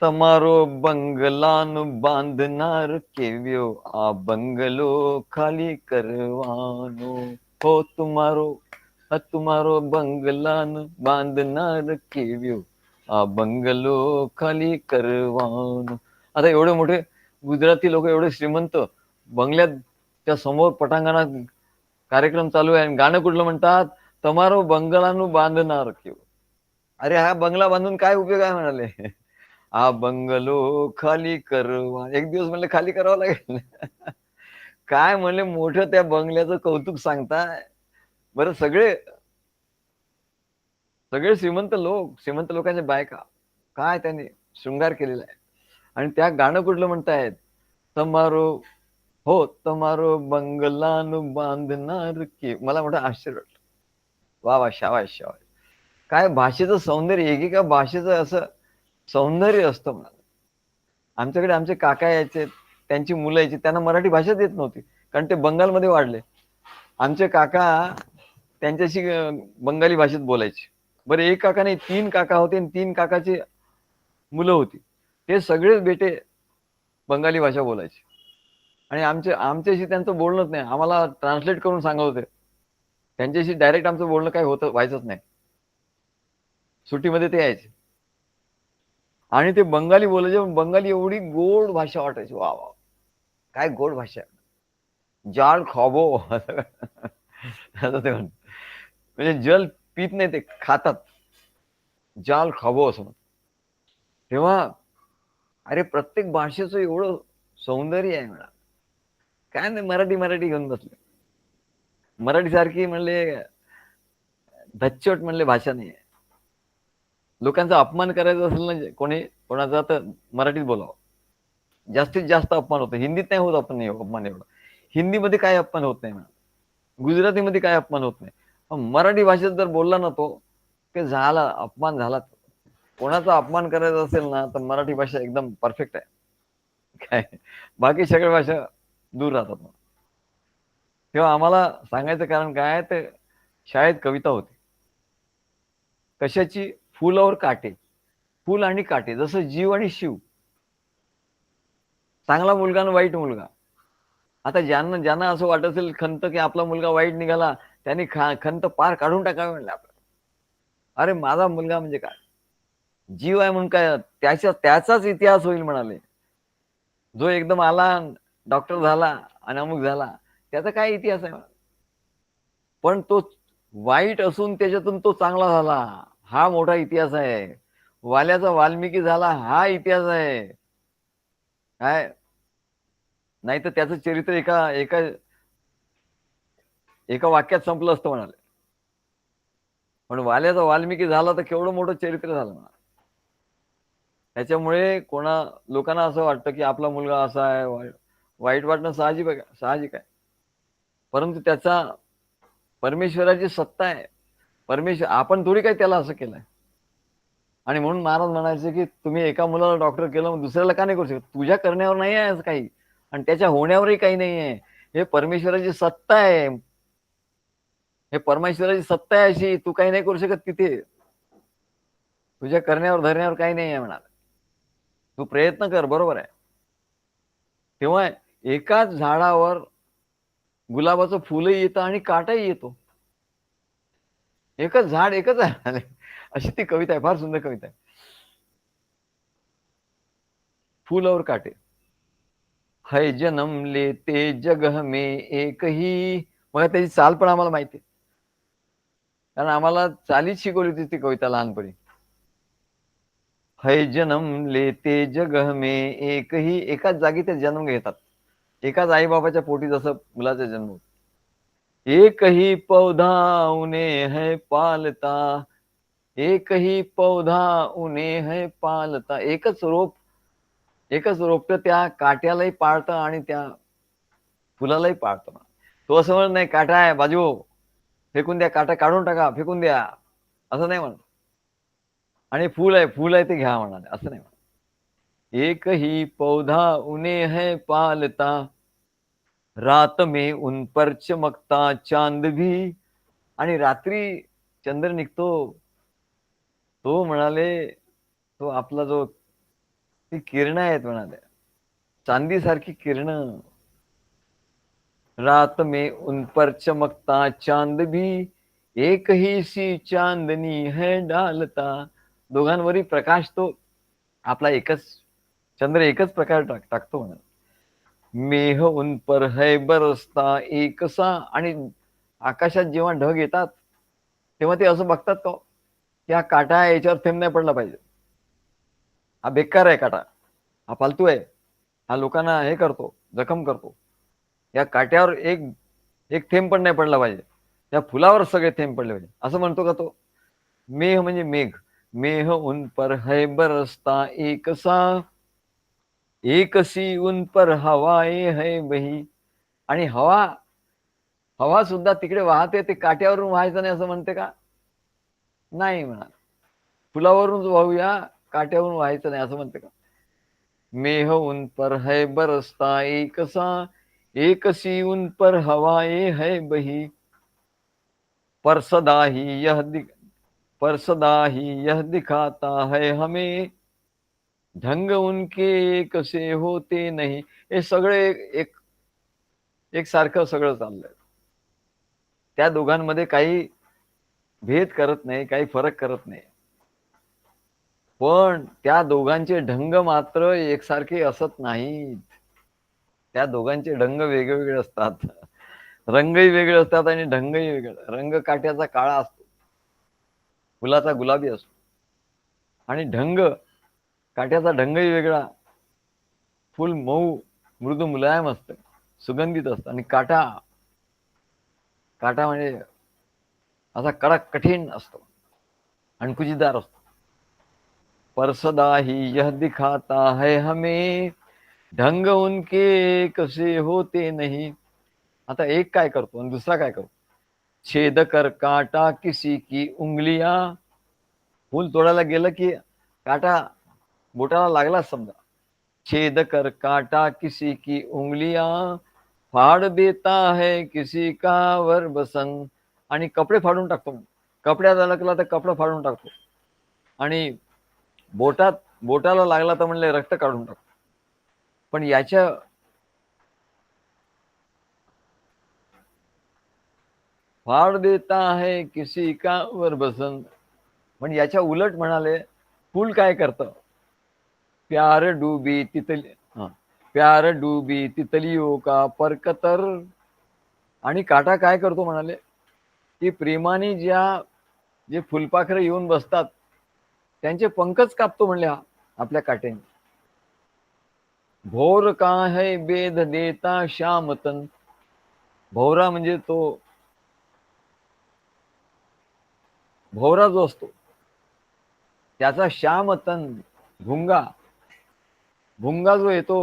તમારો બંગલાનું બાંધનાર કેવ્યો, આ બંગલો ખાલી કરવાનો. હો તમારો બંગલાનું બાंधणार केव्यो, આ બંગલો खाली करवानो. आता एवढे मोठे गुजराती लोक, एवढे श्रीमंत, बंगल्याच्या समोर पटांगणात कार्यक्रम चालू आहे, गाणं कुठलं म्हणतात, तमारो बंगलाનું बांधणार केव्यो. अरे हा बंगला बांधून काय उपयोग आहे म्हणाले, हा बंगलो खाली करवा. एक दिवस म्हणले खाली करावं लागेल. काय म्हणले, मोठं त्या बंगल्याचं कौतुक सांगताय. बरं, सगळे सगळे श्रीमंत लोकांच्या बायका, काय त्यांनी शृंगार केलेला आहे, आणि त्या गाणं कुठलं म्हणतायत, तमारो, हो तमारो बंगलानु बांधणार की. मला मोठं आश्चर्य वाटलं. वा वा, शाबाश शाबाश. काय भाषेचं सौंदर्य, एकेका भाषेचं असं सौंदर्य असतं मला. आमच्याकडे आमचे काका यायचे, त्यांची मुलं यायची, त्यांना मराठी भाषाच येत नव्हती, कारण ते बंगालमध्ये वाढले. आमचे काका त्यांच्याशी बंगाली भाषेत बोलायचे. बरं, एक काका नाही, 3 काका होते, आणि 3 काकाची मुलं होती, ते सगळेच बेटे बंगाली भाषा बोलायचे. आणि आमच्याशी त्यांचं बोलणंच नाही, आम्हाला ट्रान्सलेट करून सांगत होते. त्यांच्याशी डायरेक्ट आमचं बोलणं काही व्हायचंच नाही. सुट्टीमध्ये ते यायचे आणि ते बंगाली बोलायचे. बंगाली एवढी गोड भाषा वाटायची, वा वा काय गोड भाषा, जाळ खाबो असं ते म्हणजे जल पित नाही, ते खातात, जाल खाबो असं. तेव्हा अरे प्रत्येक भाषेचं एवढं सौंदर्य आहे म्हणा. काय नाही, मराठी मराठी घेऊन बसले. मराठी सारखी म्हणले धच्चट म्हणले भाषा नाही. लोकांचा अपमान करायचा असेल ना कोणी कोणाचा, तर मराठीत बोलावं. जास्तीत जास्त अपमान होतो. हिंदीत नाही होत आपण अपमान एवढा. हिंदीमध्ये काय अपमान होत नाही म्हणा, गुजरातीमध्ये काय अपमान होत नाही. पण मराठी भाषेत जर बोलला ना तो, की झाला अपमान झाला. कोणाचा अपमान करायचा असेल ना, तर मराठी भाषा एकदम परफेक्ट आहे. काय बाकी सगळ्या भाषा दूर राहतात. तेव्हा आम्हाला सांगायचं कारण काय आहे, ते शाळेत कविता होती. कशाची? फूल और काटे. फूल आणि काटे, जसं जीव आणि शिव. चांगला मुलगा आणि वाईट मुलगा. आता ज्यांना ज्यांना असं वाटत असेल खंत की आपला मुलगा वाईट निघाला, त्यांनी खंत पार काढून टाकावी म्हणले आपल्याला. अरे माझा मुलगा म्हणजे काय, जीव आहे म्हणून काय, त्याचाच इतिहास होईल म्हणाले. जो एकदम आला, डॉक्टर झाला आणि अमुक झाला, त्याचा काय इतिहास आहे. पण तो वाईट असून त्याच्यातून तो चांगला झाला, हा मोठा इतिहास आहे. वाल्याचा वाल्मिकी झाला, हा इतिहास आहे. काय नाही तर त्याचं चरित्र एका एका एका वाक्यात संपलं असतं म्हणाले. पण वाल्याचा वाल्मिकी झाला तर केवढं मोठं चरित्र झालं म्हणा. त्याच्यामुळे लोकांना असं वाटतं की आपला मुलगा असा आहे, वाईट वाटणं साहजिक आहे. परंतु त्याचा परमेश्वराची सत्ता आहे. परमेश्वर, आपण थोडी काही त्याला असं केलंय. आणि म्हणून महाराज म्हणायचे की तुम्ही एका मुलाला डॉक्टर केलं, मग दुसऱ्याला का नाही करू शकत? तुझ्या करण्यावर नाही आहे असं काही, आणि त्याच्या होण्यावरही काही नाही आहे. हे परमेश्वराची सत्ता आहे. हे परमेश्वराची सत्ता आहे अशी, तू काही नाही करू शकत तिथे. तुझ्या करण्यावर धरण्यावर काही नाही आहे म्हणाल. तू प्रयत्न कर, बरोबर आहे. तेव्हा एकाच झाडावर गुलाबाचं फुलही येतं आणि काटाही येतो. एकच झाड, एकच आहे अशी ती कविता आहे. फार सुंदर कविता आहे. फूल और काटे. है जन्म लेते जग में एक ही. मग त्याची चाल पण आम्हाला माहिती आहे, कारण आम्हाला चालीच शिकवली होती ती कविता लहानपणी. है जन्म लेते जग में एक ही. एकाच जागी ते जन्म घेतात, एकाच आई बाबाच्या पोटी जसं मुलाचा जन्म होतो. एक ही पौधा उन्हें है पालता, एक ही पौधा उन्हें है पालता. एकच रोपट त्या काट्यालाही पाळतं आणि त्या फुलालाही पाळतं. तो असं म्हणत नाही काटा आहे बाजू फेकून द्या, काटा काढून टाका, फेकून द्या, असं नाही म्हणत. आणि फूल आहे ते घ्या म्हणाले, असं नाही म्हणत. एक ही पौधा उन्हें है पालता, रात में उन पर चमकता चांद भी. आणि रात्री चंद्र निघतो, तो म्हणाले, तो आपला जो ती किरण आहेत म्हणाले, चांदी सारखी किरण. रात में उन पर चमकता चांद भी, एक ही सी चांदनी है डालता. दोघांवरही प्रकाश तो आपला एकच चंद्र एकच प्रकाश टाकतो म्हणा. मेह उन पर है बरसता एकसा. आणि आकाशात जेव्हा ढग येतात तेव्हा ते असं बघतात का, की हा काटा याच्यावर थेंब नाही पडला पाहिजे, हा बेकार आहे काटा, हा फालतू आहे, हा लोकांना हे करतो, जखम करतो. या काट्यावर एक एक थेंब पण नाही पडला पाहिजे, त्या फुलावर सगळे थेंब पडले पाहिजे, असं म्हणतो का तो? मेह म्हणजे मेघ. मेह उन पर है बरसता एकसा, एक सी उन पर हवाएं है बही. आणि हवा हवा सुद्धा तिकडे वाहते, ते काट्यावरून व्हायचं नाही असं म्हणते का? नाही म्हणा. फुलावरून वाहूया, काट्यावरून व्हायचं नाही असं म्हणते का? मेह उन पर है बरसता एकसा, एक सी उन पर हवाएं है बही. पर सदा ही यह दिखाता है हमें, ढंग उनके एक से होते नहीं. हे सगळे एक एकसारखं सगळं चाललंय. त्या दोघांमध्ये काही भेद करत नाही, काही फरक करत नाही. पण त्या दोघांचे ढंग मात्र एकसारखे असत नाहीत. त्या दोघांचे ढंग वेगवेगळे असतात. रंगही वेगळे असतात आणि ढंगही वेगळे. रंग काट्याचा काळा असतो, फुलाचा गुलाबी असतो. आणि ढंग, काट्याचा ढंगही वेगळा. फुल मऊ, मृदू मुलायम असतं, सुगंधित असतं. आणि काटा, काटा म्हणजे असा कडक कठीण असतो, अणकुचीदार असतो. परसदा ही यह दिखाता है हमें, ढंग उनके कसे होते नहीं. आता एक काय करतो आणि दुसरा काय करतो. छेद कर काटा किसी की उंगलियां. फूल तोडायला गेलं की काटा बोटाला लागला समजा. छेद कर काटा किसी की उंगलियां, फाड़ देता है किसी का वर बसन. आणि कपडे फाडून टाकतो. कपड्यात अडकला तर कपडा फाडून टाकतो. आणि बोटाला लागला तर म्हणले रक्त काढून टाकतो. पण याच्या फाड़ देता है किसी का वर बसन. पण याच्या उलट म्हणाले, फूल काय करतं. प्यार डूबी तितली, प्यार डूबी तितलियों का परकतर. आणि काटा काय करतो म्हणाले, की प्रेमाने जे फुलपाखरं येऊन बसतात त्यांचे पंखच कापतो म्हणले हा आपल्या काट्याने. भोर का है बेद देता श्यामतन. भोवरा म्हणजे तो भोवरा जो असतो त्याचा श्यामतन, भुंगा, भुंगा जो येतो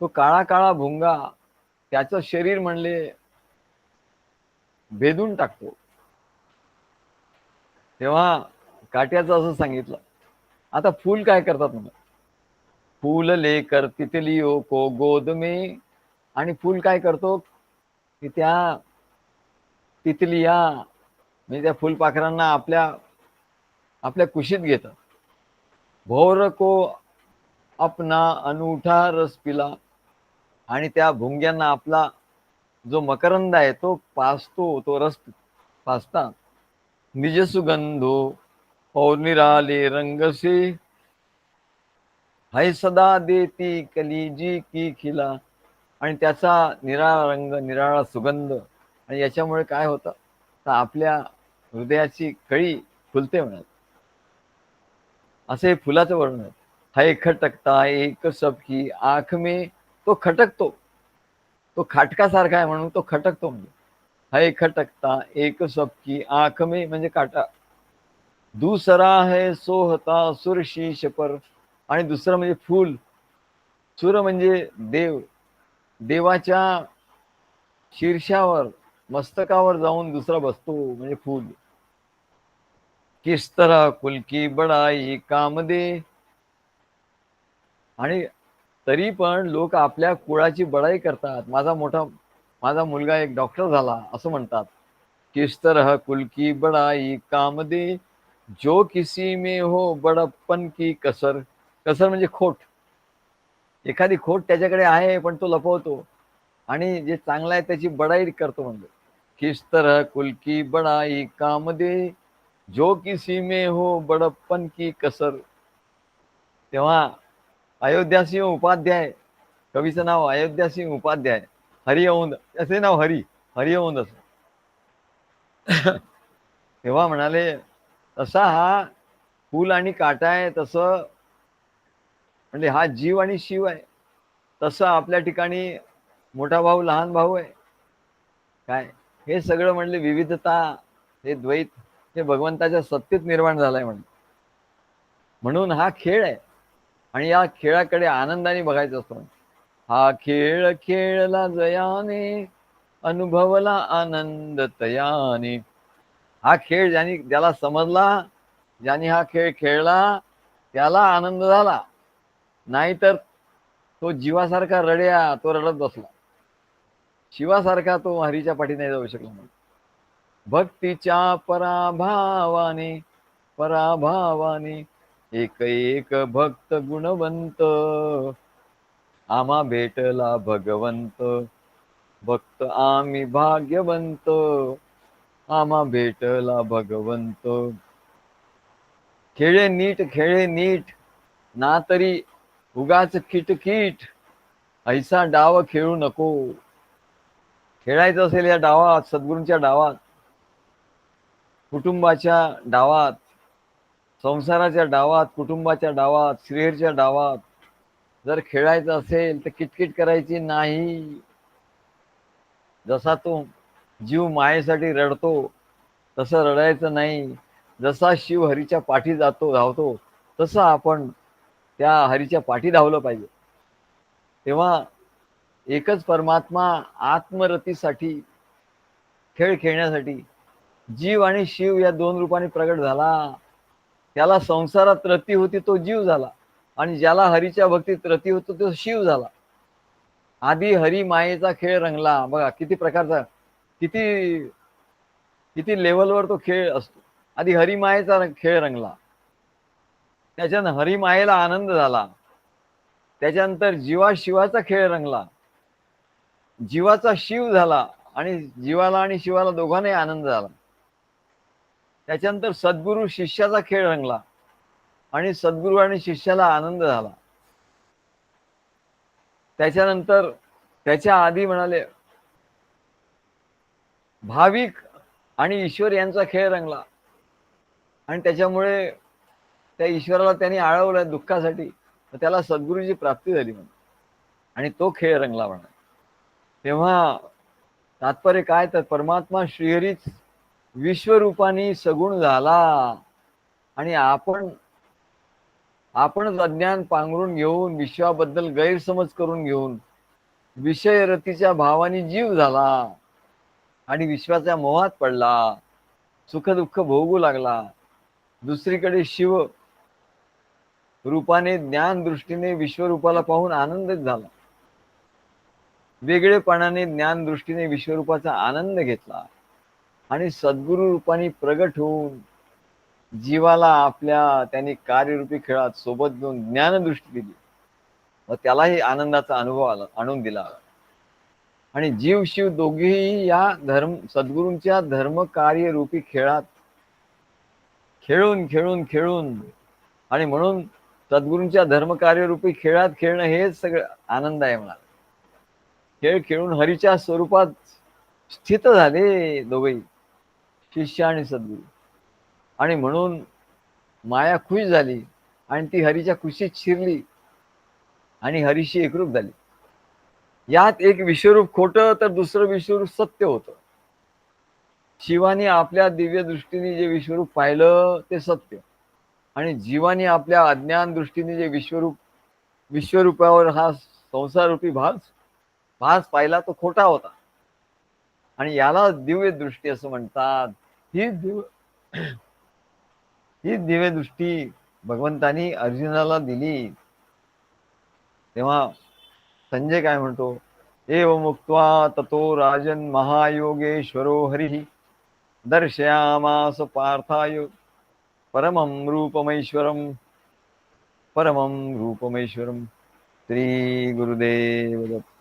तो काळा काळा भुंगा त्याचं शरीर म्हणले भेदून टाकतो. तेव्हा काट्याचं असं सांगितलं. आता फूल काय करतात म्हणा, फूल लेकर तितलियों को गोद में. आणि फूल काय करतो की त्या तितलिया म्हणजे त्या फुलपाखरांना आपल्या आपल्या कुशीत घेतं. भौर को अपना अनूठा रस पिला. आणि त्या भुंग्यांना आपला जो मकरंद आहे तो पाजतो, तो रस पाजता. निज सुगंधो और निराले रंग से, है सदा देती कलीजी की खिला. आणि त्याचा निराळा रंग, निराळा सुगंध. आणि याच्यामुळे काय होतं तर आपल्या हृदयाची कळी फुलते म्हणत. असे फुलाचं वर्णन आहे. है खटकता एक सबकी आंख में. तो खटकतो, तो खाटकासारखा आहे म्हणून तो खटकतो. म्हणजे है खटकता एक सबकी आंख में म्हणजे काटा. दूसरा है सोहता सुर शीश पर. आणि दुसरं म्हणजे फूल. सुर म्हणजे देव, देवाच्या शीर्षावर, मस्तकावर जाऊन दुसरा बसतो म्हणजे फूल. किस तरह कुल की बडाई काम दे. आणि तरी पण लोक आपल्या कुळाची बडाई करतात. माझा मुलगा एक डॉक्टर झाला असं म्हणतात. किस तरह कुल की बडाई काम दे, जो किसी में हो बड़प्पन की कसर. कसर म्हणजे खोट. एखादी खोट त्याच्याकडे आहे पण तो लपवतो आणि जे चांगलं आहे त्याची बडाई करतो. म्हणजे किस तरह कुल की बडाई काम दे, जो किसी में हो बड़प्पन की कसर. तेव्हा अयोध्यासिंह उपाध्याय, कवीचं नाव अयोध्यासिंह उपाध्याय, हरिऔंध त्याचे नाव हरिऔंध असं. तेव्हा म्हणाले तसा हा फूल आणि काटा आहे, तसं म्हणजे हा जीव आणि शिव आहे. तसं आपल्या ठिकाणी मोठा भाऊ लहान भाऊ आहे. काय हे सगळं म्हणले विविधता, हे द्वैत, हे भगवंताच्या सत्तेत निर्माण झालंय म्हणून हा खेळ आहे. आणि या खेळाकडे आनंदाने बघायचं असतं. हा खेळ खेळला जयाने, अनुभवला आनंद तयाने. हा खेळ ज्याला समजला, ज्याने हा खेळ खेळला त्याला आनंद झाला. नाहीतर तो जीवासारखा रड्या, तो रडत बसला. शिवासारखा तो हरीच्या पाठी नाही जाऊ शकला. भक्तीच्या पराभावाने, पराभावाने एक एक भक्त गुणवंत. आम्हा भेटला भगवंत, भक्त आम्ही भाग्यवंत, आम्हा भेटला भगवंत. खेळे नीट खेळे नीट, ना तरी उगाच किटकिट, ऐसा डाव खेळू नको. खेळायचं असेल या डावात, सद्गुरूंच्या डावात, कुटुंबाच्या डावात, संसाराच्या डावात, कुटुंबाच्या डावात, श्रीहरीच्या डावात जर खेळायचं असेल तर किटकिट करायची नाही. जसा तो जीव मायेसाठी रडतो तसं रडायचं नाही. जसा शिव हरीच्या पाठी धावतो तसं आपण त्या हरीच्या पाठी धावलं पाहिजे. तेव्हा एकच परमात्मा आत्मरतीसाठी, खेळ खेळण्यासाठी जीव आणि शिव या दोन रूपाने प्रगट झाला. त्याला संसारात रती होती तो जीव झाला, आणि ज्याला हरीच्या भक्तीत रती होतो तो शिव झाला. आधी हरी मायेचा खेळ रंगला. बघा किती प्रकारचा, किती किती लेवलवर तो खेळ असतो. आधी हरिमायेचा खेळ रंगला, त्याच्यानं हरिमायेला आनंद झाला. त्याच्यानंतर जीवा शिवाचा खेळ रंगला, जीवाचा शिव झाला, आणि जीवाला आणि शिवाला दोघांनाही आनंद झाला. त्याच्यानंतर सद्गुरु शिष्याचा खेळ रंगला, आणि सद्गुरु आणि शिष्याला आनंद झाला. त्याच्यानंतर त्याच्या आधी म्हणाले भाविक आणि ईश्वर यांचा खेळ रंगला, आणि त्याच्यामुळे त्या ईश्वराला त्यांनी आळवलं दुःखासाठी, तर त्याला सद्गुरूची प्राप्ती झाली म्हणा, आणि तो खेळ रंगला म्हणा. तेव्हा तात्पर्य काय, तर परमात्मा श्रीहरीच विश्वरूपाने सगुण झाला, आणि आपणच अज्ञान पांघरून घेऊन, विश्वाबद्दल गैरसमज करून घेऊन विषयरतीच्या भावाने जीव झाला, आणि विश्वाच्या मोहात पडला, सुख दुःख भोगू लागला. दुसरीकडे शिव रूपाने ज्ञान दृष्टीने विश्वरूपाला पाहून आनंदित झाला. वेगळेपणाने ज्ञान दृष्टीने विश्वरूपाचा आनंद घेतला, आणि सद्गुरु रूपाने प्रगट होऊन जीवाला आपल्या त्यांनी कार्यरूपी खेळात सोबत घेऊन ज्ञानदृष्टी दिली, व त्यालाही आनंदाचा अनुभव आणून दिला. आणि जीव शिव दोघेही या सद्गुरूंच्या धर्म कार्यरूपी खेळात खेळून खेळून खेळून, आणि म्हणून सद्गुरूंच्या धर्म कार्यरूपी खेळात खेळणं हेच सगळं आनंद आहे म्हणा. खेळ खेळून हरीच्या स्वरूपात स्थित झाले दोघेही, शिष्य आणि सद्गुरू, आणि म्हणून माया खुश झाली, आणि ती हरीच्या खुशीत शिरली, आणि हरीशी एकरूप झाली. यात एक विश्वरूप खोटं तर दुसरं विश्वरूप सत्य होतं. शिवाने आपल्या दिव्य दृष्टीने जे विश्वरूप पाहिलं ते सत्य, आणि जीवाने आपल्या अज्ञान दृष्टीने जे विश्वरूपावर हा संसाररूपी भास पाहिला तो खोटा होता, आणि याला दिव्य दृष्टी असं म्हणतात. ही दिव्य दृष्टी भगवंतानी अर्जुनाला दिली. तेव्हा संजय काय म्हणतो, एव मुक्त्वा ततो राजन महायोगेश्वरो हरिः दर्शयामास पार्थाय परमं रूपमैश्वरम. श्री गुरुदेव दत्त.